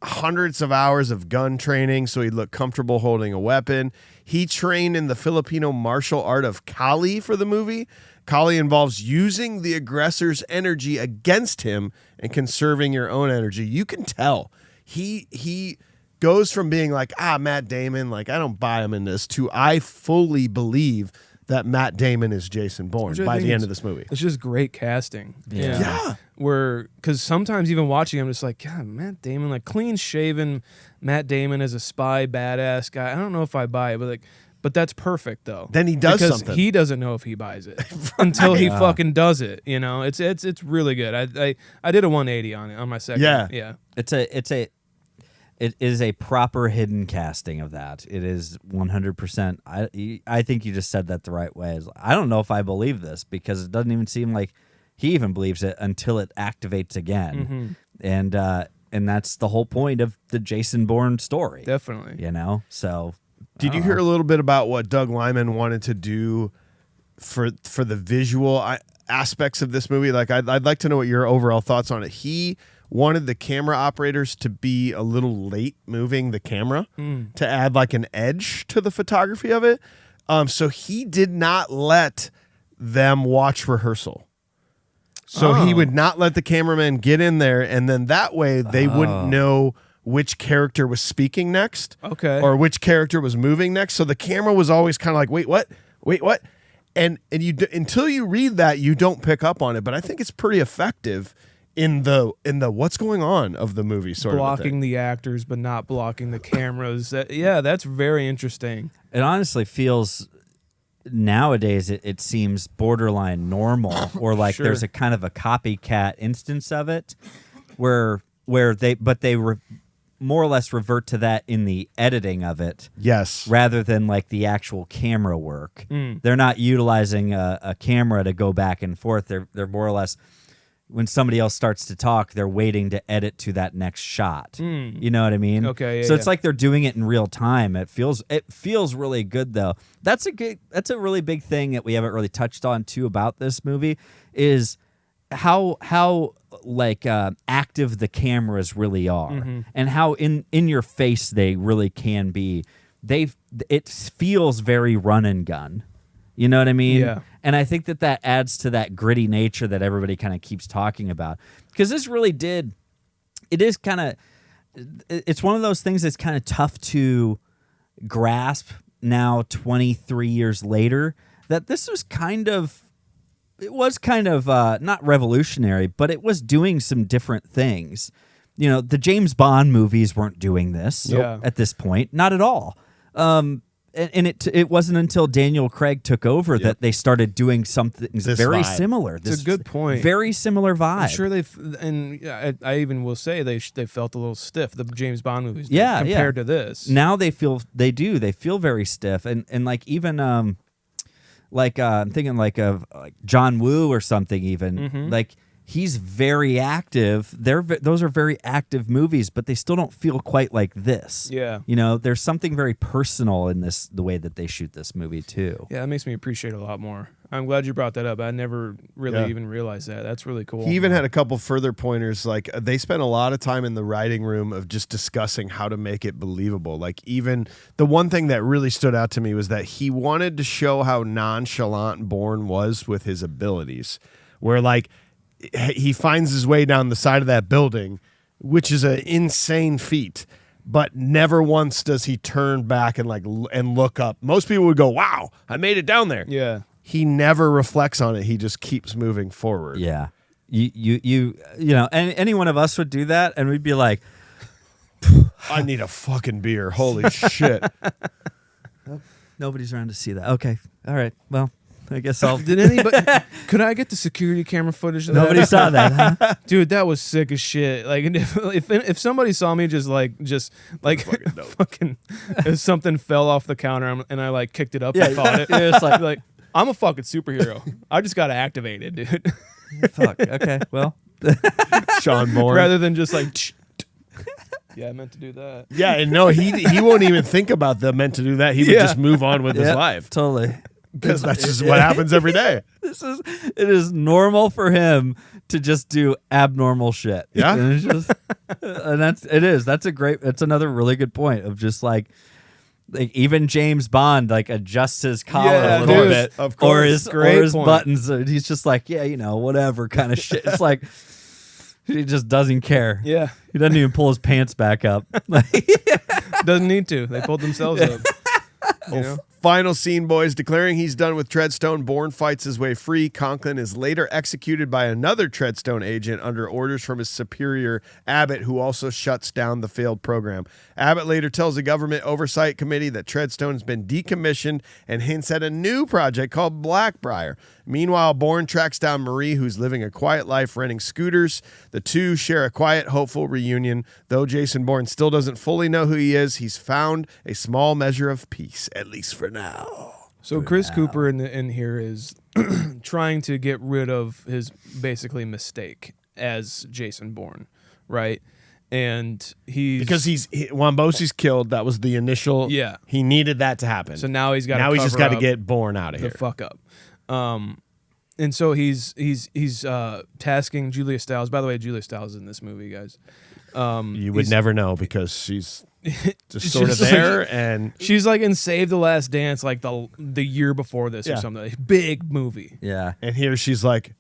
hundreds of hours of gun training so he'd look comfortable holding a weapon. He trained in the Filipino martial art of Kali for the movie. Kali involves using the aggressor's energy against him and conserving your own energy. You can tell he goes from being like, Matt Damon, like, I don't buy him in this, to I fully believe that Matt Damon is Jason Bourne by the end of this movie. It's just great casting. Yeah. Because sometimes even watching him, it's like, God, Matt Damon, like clean-shaven Matt Damon as a spy badass guy. I don't know if I buy it, but that's perfect though. Then he does because something. He doesn't know if he buys it until he fucking does it. You know, it's really good. I did a 180 on it on my second. Yeah. It is a proper hidden casting of that. It is 100%. I think you just said that the right way. I don't know if I believe this because it doesn't even seem like he even believes it until it activates again. And that's the whole point of the Jason Bourne story. Definitely. You know? So did you hear a little bit about what Doug Liman wanted to do for the visual aspects of this movie? Like, I'd like to know what your overall thoughts on it. He wanted the camera operators to be a little late moving the camera to add like an edge to the photography of it. So he did not let them watch rehearsal. So he would not let the cameraman get in there, and then that way they wouldn't know which character was speaking next, or which character was moving next. So the camera was always kind of like, wait, what? And you until you read that, you don't pick up on it. But I think it's pretty effective in the what's going on of the movie, sort of blocking the actors but not blocking the cameras. That's very interesting. It honestly feels nowadays it seems borderline normal, or like there's a kind of a copycat instance of it where they more or less revert to that in the editing of it. Yes. Rather than like the actual camera work. They're not utilizing a camera to go back and forth. They're more or less, when somebody else starts to talk, they're waiting to edit to that next shot. You know what I mean? Okay. So it's like they're doing it in real time. It feels really good though. That's a really big thing that we haven't really touched on too about this movie is how like active the cameras really are, and how in your face they really can be. It feels very run and gun. You know what I mean? Yeah. And I think that adds to that gritty nature that everybody kind of keeps talking about. Because this really it's one of those things that's kind of tough to grasp now 23 years later, that this was kind of not revolutionary, but it was doing some different things. You know, the James Bond movies weren't doing this at this point, not at all. And it wasn't until Daniel Craig took over that they started doing something very similar. It's a good point. Very similar vibe. I'm sure I even will say they felt a little stiff, the James Bond movies, compared to this. Now they feel very stiff, and like even I'm thinking like of like John Woo or something even like. He's very active. Those are very active movies, but they still don't feel quite like this. Yeah. You know, there's something very personal in the way that they shoot this movie too. Yeah, that makes me appreciate it a lot more. I'm glad you brought that up. I never really even realized that. That's really cool. He even had a couple further pointers. Like, they spent a lot of time in the writing room of just discussing how to make it believable. Like, even the one thing that really stood out to me was that he wanted to show how nonchalant Bourne was with his abilities, where like, he finds his way down the side of that building, which is an insane feat, but never once does he turn back and look up. Most people would go, "Wow, I made it down there." Yeah. He never reflects on it. He just keeps moving forward. Yeah. You know, any one of us would do that, and we'd be like, I need a fucking beer. Holy shit. Nobody's around to see that. Okay. All right. Well, I guess I'll. Did anybody? Could I get the security camera footage of that? Nobody saw that, huh? Dude, that was sick as shit. Like, if somebody saw me just fucking if something fell off the counter and I like kicked it up and caught it, it's like I'm a fucking superhero. I just got activated, dude. Fuck. Okay. Well, Sean Bourne. Rather than just like. Yeah, I meant to do that. Yeah, and no, he won't even think about the meant to do that. He would just move on with his life. Totally. Because that's just what happens every day. It is normal for him to just do abnormal shit. Yeah. And it's just, and that's another really good point of just like even James Bond like adjusts his collar a little bit, of course. or his buttons. He's just like, yeah, whatever kind of shit. It's like he just doesn't care. Yeah. He doesn't even pull his pants back up. Doesn't need to. They pulled themselves up. You know? Final scene, boys. Declaring he's done with Treadstone, Bourne fights his way free. Conklin is later executed by another Treadstone agent under orders from his superior, Abbott, who also shuts down the failed program. Abbott later tells the government oversight committee that Treadstone's been decommissioned and hints at a new project called Blackbriar. Meanwhile, Bourne tracks down Marie, who's living a quiet life renting scooters. The two share a quiet, hopeful reunion. Though Jason Bourne still doesn't fully know who he is, he's found a small measure of peace, at least for now. So Chris Cooper in here is trying to get rid of his basically mistake as Jason Bourne, right? And because Wombosi's killed. That was the initial. Yeah, he needed that to happen. So now he's just got to get Bourne out of here. The fuck up. And so he's tasking Julia Stiles. By the way, Julia Stiles is in this movie, guys. You would never know because she's just sort of there, and she's like in Save the Last Dance, like the year before this or something. Big movie. Yeah. And here she's like,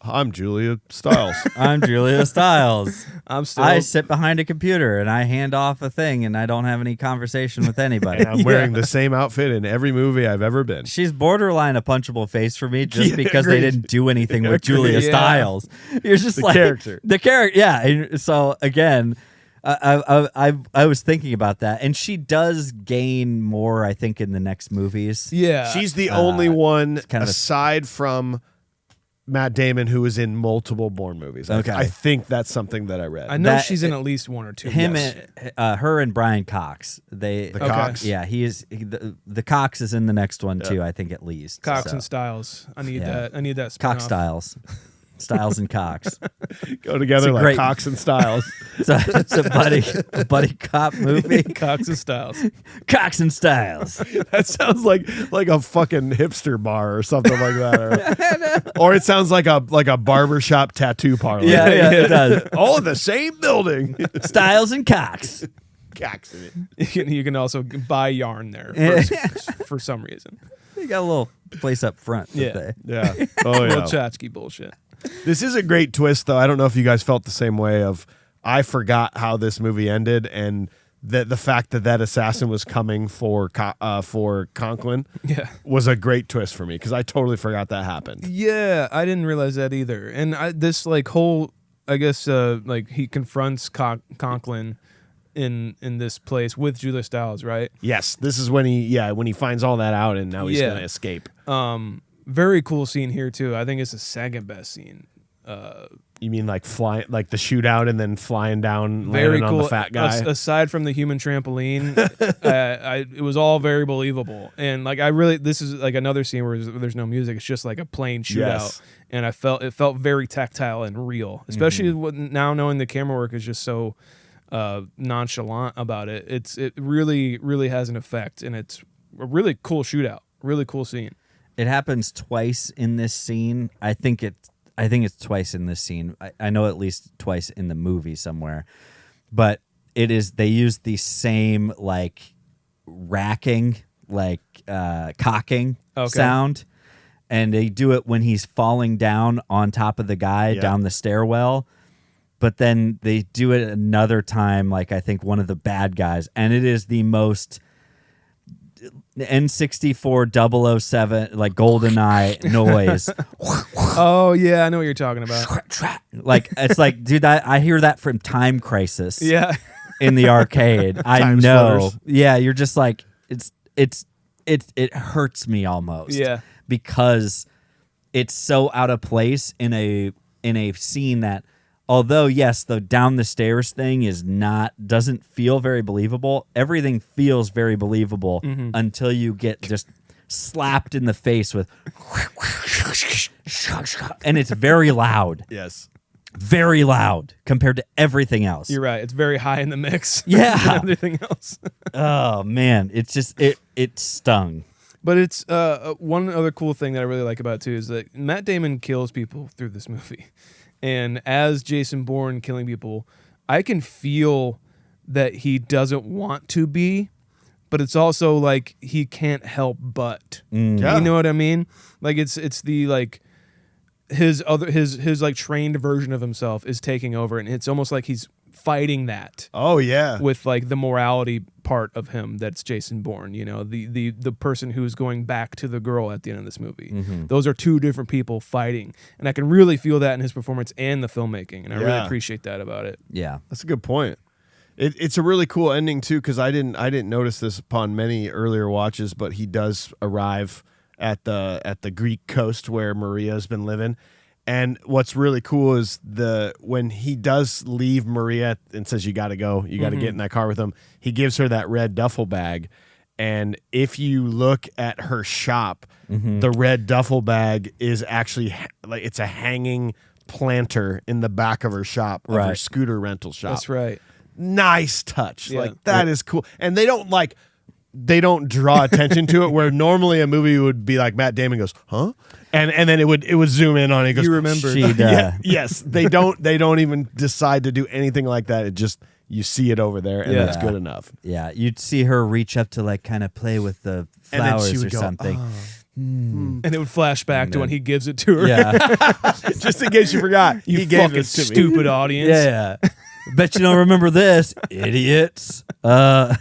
I'm Julia Stiles. I'm Julia Stiles. I sit behind a computer and I hand off a thing and I don't have any conversation with anybody. And I'm wearing the same outfit in every movie I've ever been. She's borderline a punchable face for me just because they didn't do anything with Julia Stiles. You're just the like character. The character, yeah. And so again, I was thinking about that, and she does gain more, I think, in the next movies. Yeah, she's the only one aside from Matt Damon who is in multiple Bourne movies. Okay. I think that's something that I read. I know she's in at least one or two. Her and Brian Cox. Cox. Yeah, the Cox is in the next one too. I think at least Cox and Stiles. I need that. I need that. Cox Stiles. Stiles and Cox go together like Cox and Stiles. It's a buddy cop movie. Cox and Stiles. Cox and Stiles. That sounds like a fucking hipster bar or something like that, or it sounds like a barbershop tattoo parlor. Yeah, it does. All in the same building. Stiles and Cox. Cox in it. You can also buy yarn there for some reason. You got a little place up front. Yeah. Oh yeah. Little tchotchke bullshit. This is a great twist, though. I don't know if you guys felt the same way. I forgot how this movie ended, and the fact that assassin was coming for Conklin was a great twist for me because I totally forgot that happened. Yeah, I didn't realize that either. And this whole, I guess, he confronts Conklin in this place with Julia Stiles, right? Yes, this is when he finds all that out, and now he's gonna escape. Very cool scene here too. I think it's the second best scene. You mean like flying, like the shootout, and then flying down, very landing cool. on the fat guy? Aside from the human trampoline, it was all very believable. And this is like another scene where there's no music. It's just like a plain shootout, and it felt very tactile and real. Especially now knowing the camera work is just so nonchalant about it. It really, really has an effect, and it's a really cool shootout. Really cool scene. It happens twice in this scene. I think it's twice in this scene. I know at least twice in the movie somewhere. But they use the same racking, cocking sound. And they do it when he's falling down on top of the guy down the stairwell. But then they do it another time, I think one of the bad guys. And it is the most N64 007 GoldenEye noise. Oh yeah, I know what you're talking about. It's like, dude, I hear that from Time Crisis. Yeah, in the arcade. I know. Splitters. Yeah, you're just like it hurts me almost. Yeah, because it's so out of place in a scene that. Although, yes, the down the stairs thing doesn't feel very believable. Everything feels very believable until you get just slapped in the face with, and it's very loud. Yes. very loud compared to everything else. You're right. It's very high in the mix. Yeah. than everything else. Oh man, it's just it stung. But it's one other cool thing that I really like about it too is that Matt Damon kills people through this movie, and as Jason Bourne killing people, I can feel that he doesn't want to be, but it's also like he can't help but. Yeah. You know what I mean? Like it's the like his like trained version of himself is taking over, and it's almost like he's fighting that. Oh yeah. With like the morality part of him, that's Jason Bourne, you know, the person who's going back to the girl at the end of this movie. Those are two different people fighting, and I can really feel that in his performance and the filmmaking, and I really appreciate that about it. Yeah. That's a good point. It's a really cool ending too, because I didn't notice this upon many earlier watches, but he does arrive at the Greek coast where Maria's been living. And what's really cool is when he does leave Maria and says, you got to go, you got to get in that car with him, he gives her that red duffel bag. And if you look at her shop, the red duffel bag is actually like it's a hanging planter in the back of her shop, of her scooter rental shop. That's right. Nice touch. Yeah. Like that is cool. And they don't draw attention to it, where normally a movie would be like Matt Damon goes, huh? And then it would zoom in on it. He goes, You remember. yes. They don't even decide to do anything like that. It just, you see it over there, and that's good enough. Yeah, you'd see her reach up to like kind of play with the And then she flowers would or go, something. "Oh." And it would flash back to when he gives it to her. Yeah. Just in case you forgot, You he gave fucking this to me. stupid audience. Yeah. Bet you don't remember this, idiots. We're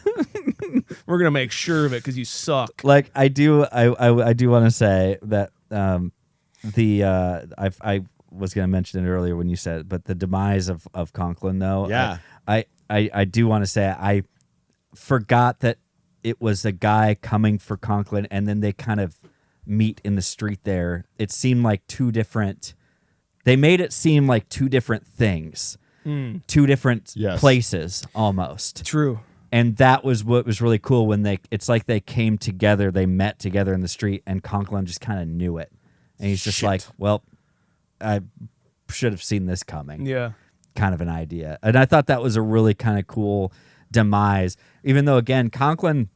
gonna make sure of it because you suck. Like I do want to say that I was going to mention it earlier when you said it, but the demise of Conklin though. Yeah. I do want to say I forgot that it was a guy coming for Conklin, and then they kind of meet in the street there. It seemed like they made it seem like two different things. Two different places almost. True. And that was what was really cool when it's like they came together, they met together in the street, and Conklin just kind of knew it. And he's just like, well, I should have seen this coming. Yeah. Kind of an idea. And I thought that was a really kind of cool demise, even though, again, Conklin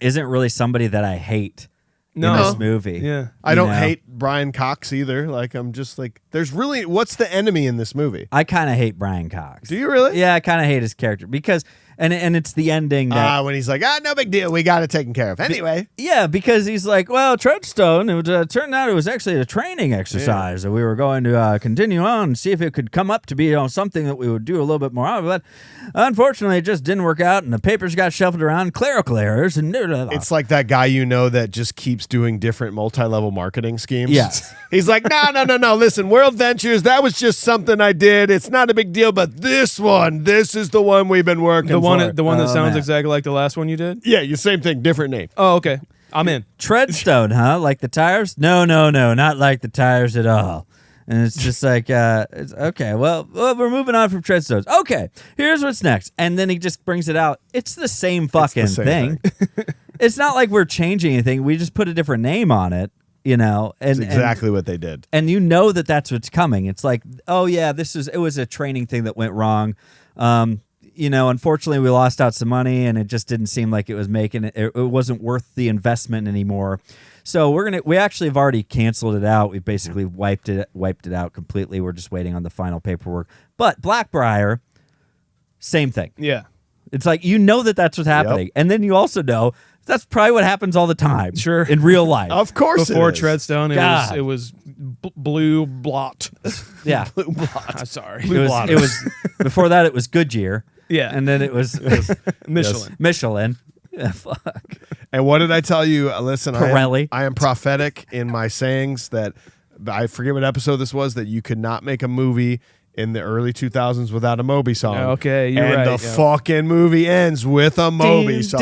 isn't really somebody that I hate in this movie. Yeah. I don't hate Brian Cox either. Like, I'm just like, what's the enemy in this movie? I kind of hate Brian Cox. Do you really? Yeah, I kind of hate his character because, and it's the ending that when he's like, no big deal, we got it taken care of. Anyway. yeah, because he's like, well, Treadstone, it turned out it was actually a training exercise that we were going to continue on and see if it could come up to be something that we would do a little bit more of. But unfortunately, it just didn't work out, and the papers got shuffled around, clerical errors, and It's like that guy that just keeps doing different multi-level marketing schemes. Yes. He's like, no. Listen, World Ventures, that was just something I did. It's not a big deal, but this is the one we've been working for. The one that sounds man. exactly like the last one you did? Yeah, you same thing, different name. Oh, okay. I'm in. Treadstone, huh? Like the tires? No, not like the tires at all. And it's just like, it's okay, well, we're moving on from Treadstones. Okay, here's what's next. And then he just brings it out. It's the same fucking thing. It's not like we're changing anything. We just put a different name on it, you know. And That's exactly what they did. And you know that's what's coming. It's like, oh yeah, it was a training thing that went wrong. Unfortunately, we lost out some money, and it just didn't seem like it was making it. It wasn't worth the investment anymore. So we actually have already canceled it out. We basically wiped it out completely. We're just waiting on the final paperwork. But Blackbriar, same thing. Yeah. It's like that's what's happening, and then you also know that's probably what happens all the time. Sure. In real life, Of course, Before it is. Treadstone, God. it was blue blot. yeah. Sorry. It was before that. It was Goodyear. Yeah. And then it was Michelin. Michelin. Yeah, fuck. And what did I tell you? Listen, Pirelli. I am prophetic in my sayings that I forget what episode this was, that you could not make a movie in the early 2000s without a Moby song. Okay, you're and right. the fucking movie ends with a Moby song.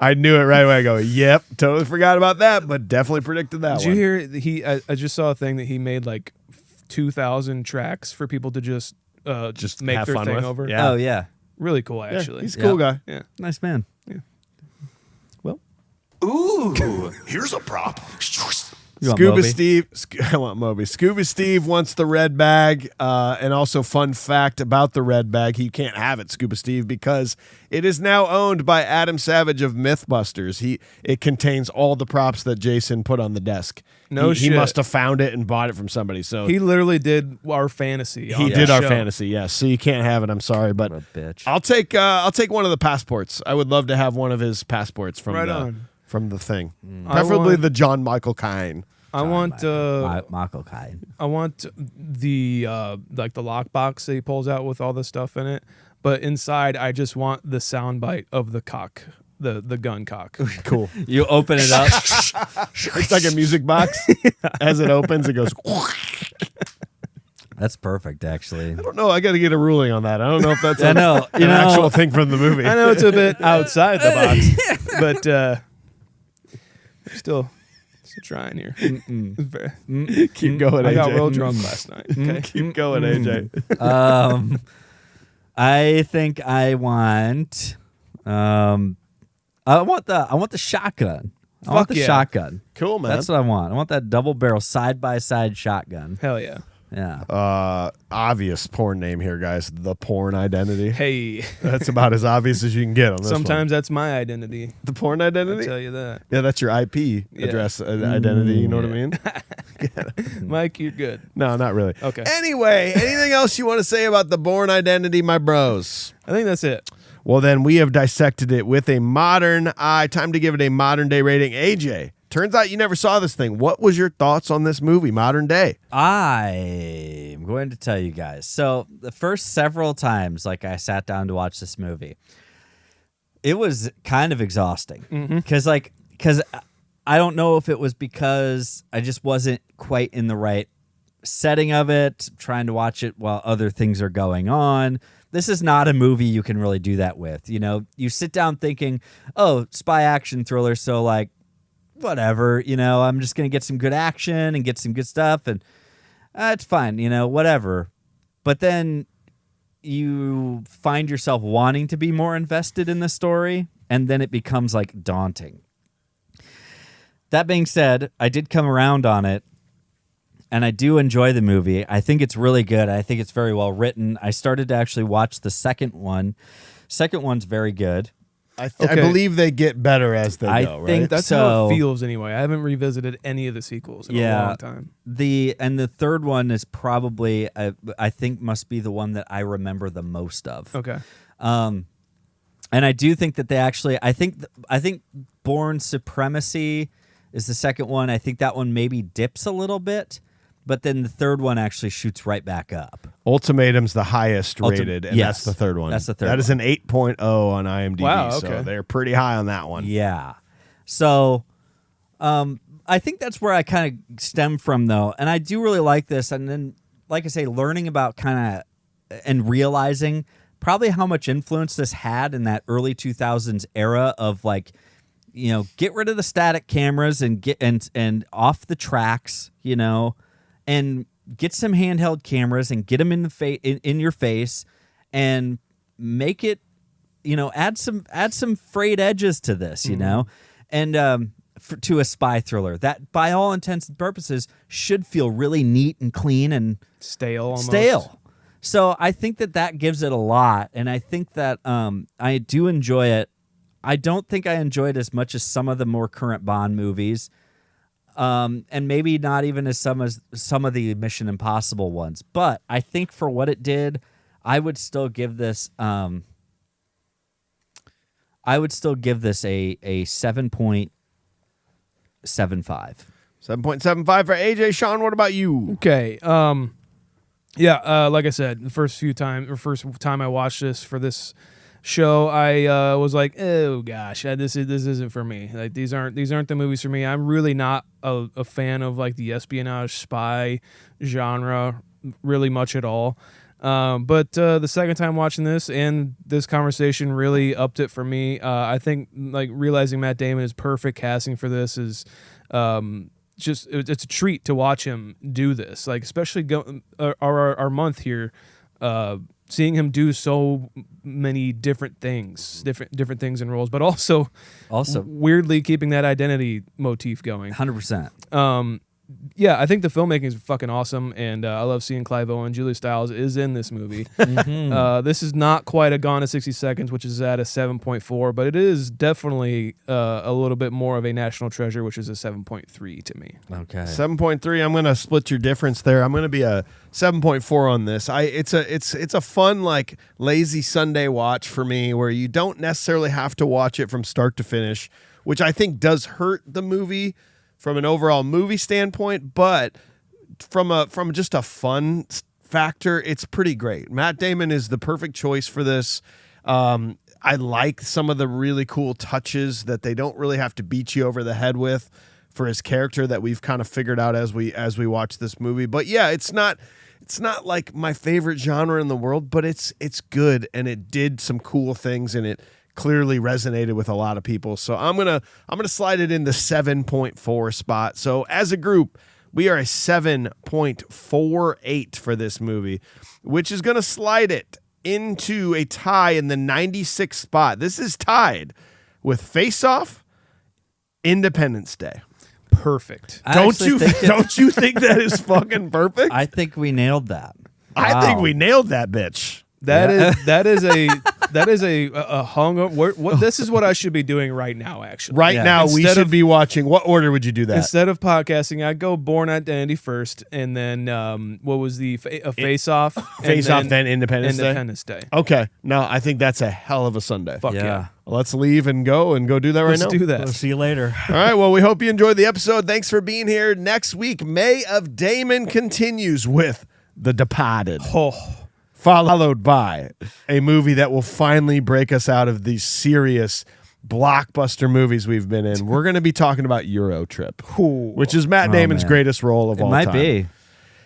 I knew it right away. I go, yep, totally forgot about that, but definitely predicted that Did you hear I just saw a thing that he made like 2,000 tracks for people to just make have their fun thing with? over? Yeah. Oh yeah, Really cool, Yeah, actually. he's a cool guy. Yeah. nice man. He's Ooh, here's a prop. You want Scuba Moby? Steve, I want Moby. Scuba Steve wants the red bag, and also fun fact about the red bag: he can't have it, Scuba Steve, because it is now owned by Adam Savage of MythBusters. It contains all the props that Jason put on the desk. No he shit. must have found it and bought it from somebody. So He literally did our fantasy. he on did the our show. fantasy, yes. So you can't have it. I'm sorry, but What a bitch. I'll take one of the passports. I would love to have one of his passports from the thing, preferably the John Michael Caine. I want Michael Caine. I want the like the lockbox that he pulls out with all the stuff in it, but inside I just want the soundbite of the cock, the gun cock. Cool. You open it up. It's like a music box. As it opens, it goes. That's perfect, actually. I don't know. I got to get a ruling on that. I don't know if that's I know. an actual thing from the movie. I know it's a bit outside the box, but still trying here. Keep going, AJ. I got real drunk last night. Okay. Keep going, AJ. I think I want I want the shotgun. I want Fuck the yeah. shotgun. Cool, man. That's what I want. I want that double barrel side by side shotgun. Hell yeah. Yeah. Obvious porn name here, guys. The Porn Identity. Hey, That's about as obvious as you can get on this sometimes that's my identity. one. The Porn I'll Identity? tell you that. Yeah, that's your IP address identity. You know what I mean? Mike, you're good. No, not really. Okay. Anyway, anything else you want to say about the Bourne Identity, my bros? I think that's it. Well, then we have dissected it with a modern eye. Time to give it a modern day rating. AJ, turns out you never saw this thing. What was your thoughts on this movie, modern day? I'm going to tell you guys. So the first several times, like I sat down to watch this movie, it was kind of exhausting because I don't know if it was because I just wasn't quite in the right setting of it, trying to watch it while other things are going on. This is not a movie you can really do that with. You know, you sit down thinking, oh, spy action thriller, so like, whatever, you know, I'm just going to get some good action and get some good stuff, and it's fine, you know, whatever. But then you find yourself wanting to be more invested in the story, and then it becomes like daunting. That being said, I did come around on it, and I do enjoy the movie. I think it's really good. I think it's very well written. I started to actually watch the second one. Second one's very good. I believe they get better as they go, think right? That's how it feels anyway. I haven't revisited any of the sequels in a long time. The third one is probably I think must be the one that I remember the most of. Okay. And I do think that they actually I think Bourne Supremacy is the second one. I think that one maybe dips a little bit, but then the third one actually shoots right back up. Ultimatum's the highest rated, and yes, that's the third one. that's the third That is one. an 8.0 on IMDb, Wow, so okay. they're pretty high on that one. Yeah. So I think that's where I kind of stem from, though. And I do really like this. And then, like I say, learning about kind of and realizing probably how much influence this had in that early 2000s era of like, you know, get rid of the static cameras and get and off the tracks, you know, and get some handheld cameras and get them in the in your face and make it, you know, add some frayed edges to this, you know, and to a spy thriller that by all intents and purposes should feel really neat and clean and Stale almost. stale. So I think that gives it a lot, and I think that I do enjoy it. I don't think I enjoyed it as much as some of the more current Bond movies, and maybe not even as some of the Mission Impossible ones. But I think for what it did, I would still give this. I would still give this a 7.75. 7.75 for AJ. Sean, what about you? Okay. Like I said, the first time I watched this for this show, I was like, oh gosh, this isn't for me. Like these aren't the movies for me. I'm really not a fan of like the espionage spy genre really much at all. But the second time watching this and this conversation really upped it for me. I think like realizing Matt Damon is perfect casting for this is it's a treat to watch him do this. Like especially our month here, seeing him do so many different things in roles, but also weirdly keeping that identity motif going. 100%. Yeah, I think the filmmaking is fucking awesome, and I love seeing Clive Owen. Julia Stiles is in this movie. This is not quite a Gone in 60 Seconds, which is at a 7.4, but it is definitely a little bit more of a national treasure, which is a 7.3 to me. Okay. 7.3. I'm gonna split your difference there. I'm gonna be a 7.4 on this. It's a fun, like, lazy Sunday watch for me, where you don't necessarily have to watch it from start to finish, which I think does hurt the movie from an overall movie standpoint, but from just a fun factor, it's pretty great. Matt Damon is the perfect choice for this. I like some of the really cool touches that they don't really have to beat you over the head with for his character that we've kind of figured out as we watch this movie. But yeah, it's not like my favorite genre in the world, but it's good, and it did some cool things, and it clearly resonated with a lot of people. So I'm gonna slide it in the 7.4 spot. So as a group, we are a 7.48 for this movie, which is gonna slide it into a tie in the 96th spot. This is tied with Face Off, Independence Day. Perfect. Don't you think that is fucking perfect? I think we nailed that. I think we nailed that bitch. That is a hungover. This is what I should be doing right now. Actually, right now we should be watching. What order would you do that? Instead of podcasting, I'd go Bourne Identity first, and then what was the Face Off? Face Off, then Independence Day. Okay, no, I think that's a hell of a Sunday. Fuck yeah. Let's leave and go do that right now. Let's do that. We'll see you later. All right. Well, we hope you enjoyed the episode. Thanks for being here. Next week, May of Damon continues with The Departed. Followed by a movie that will finally break us out of these serious blockbuster movies we've been in. We're going to be talking about Euro Trip, which is Matt Damon's greatest role of all time. It might be.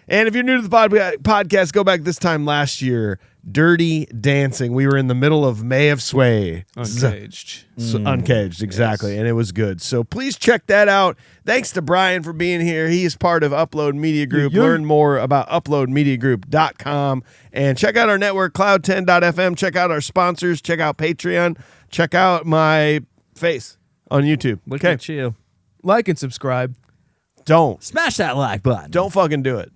And if you're new to the podcast, go back this time last year. Dirty Dancing. We were in the middle of May of Sway. Uncaged. Uncaged, exactly. Yes. And it was good. So please check that out. Thanks to Brian for being here. He is part of Upload Media Group. Learn more about uploadmediagroup.com. And check out our network, cloud10.fm. Check out our sponsors. Check out Patreon. Check out my face on YouTube. Look at you. Like and subscribe. Don't. Smash that like button. Don't fucking do it.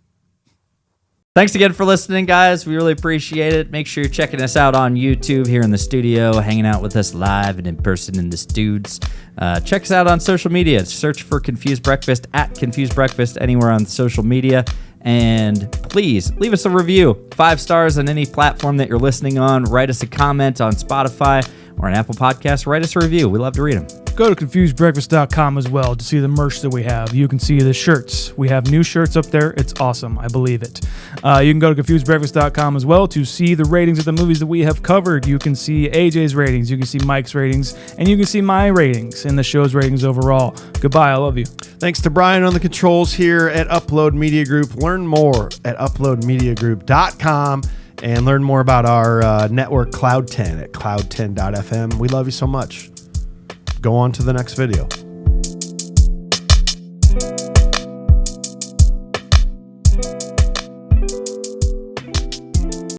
Thanks again for listening, guys. We really appreciate it. Make sure you're checking us out on YouTube here in the studio, hanging out with us live and in person in the studs. Check us out on social media. Search for Confused Breakfast at Confused Breakfast anywhere on social media. And please leave us a review. 5 stars on any platform that you're listening on. Write us a comment on Spotify or an Apple Podcast. Write us a review. We love to read them. Go to confusedbreakfast.com as well to see the merch that we have. You can see the shirts. We have new shirts up there. It's awesome. I believe it. You can go to confusedbreakfast.com as well to see the ratings of the movies that we have covered. You can see AJ's ratings. You can see Mike's ratings. And you can see my ratings and the show's ratings overall. Goodbye. I love you. Thanks to Brian on the controls here at Upload Media Group. Learn more at uploadmediagroup.com. And learn more about our network, Cloud10, at cloud10.fm. We love you so much. Go on to the next video.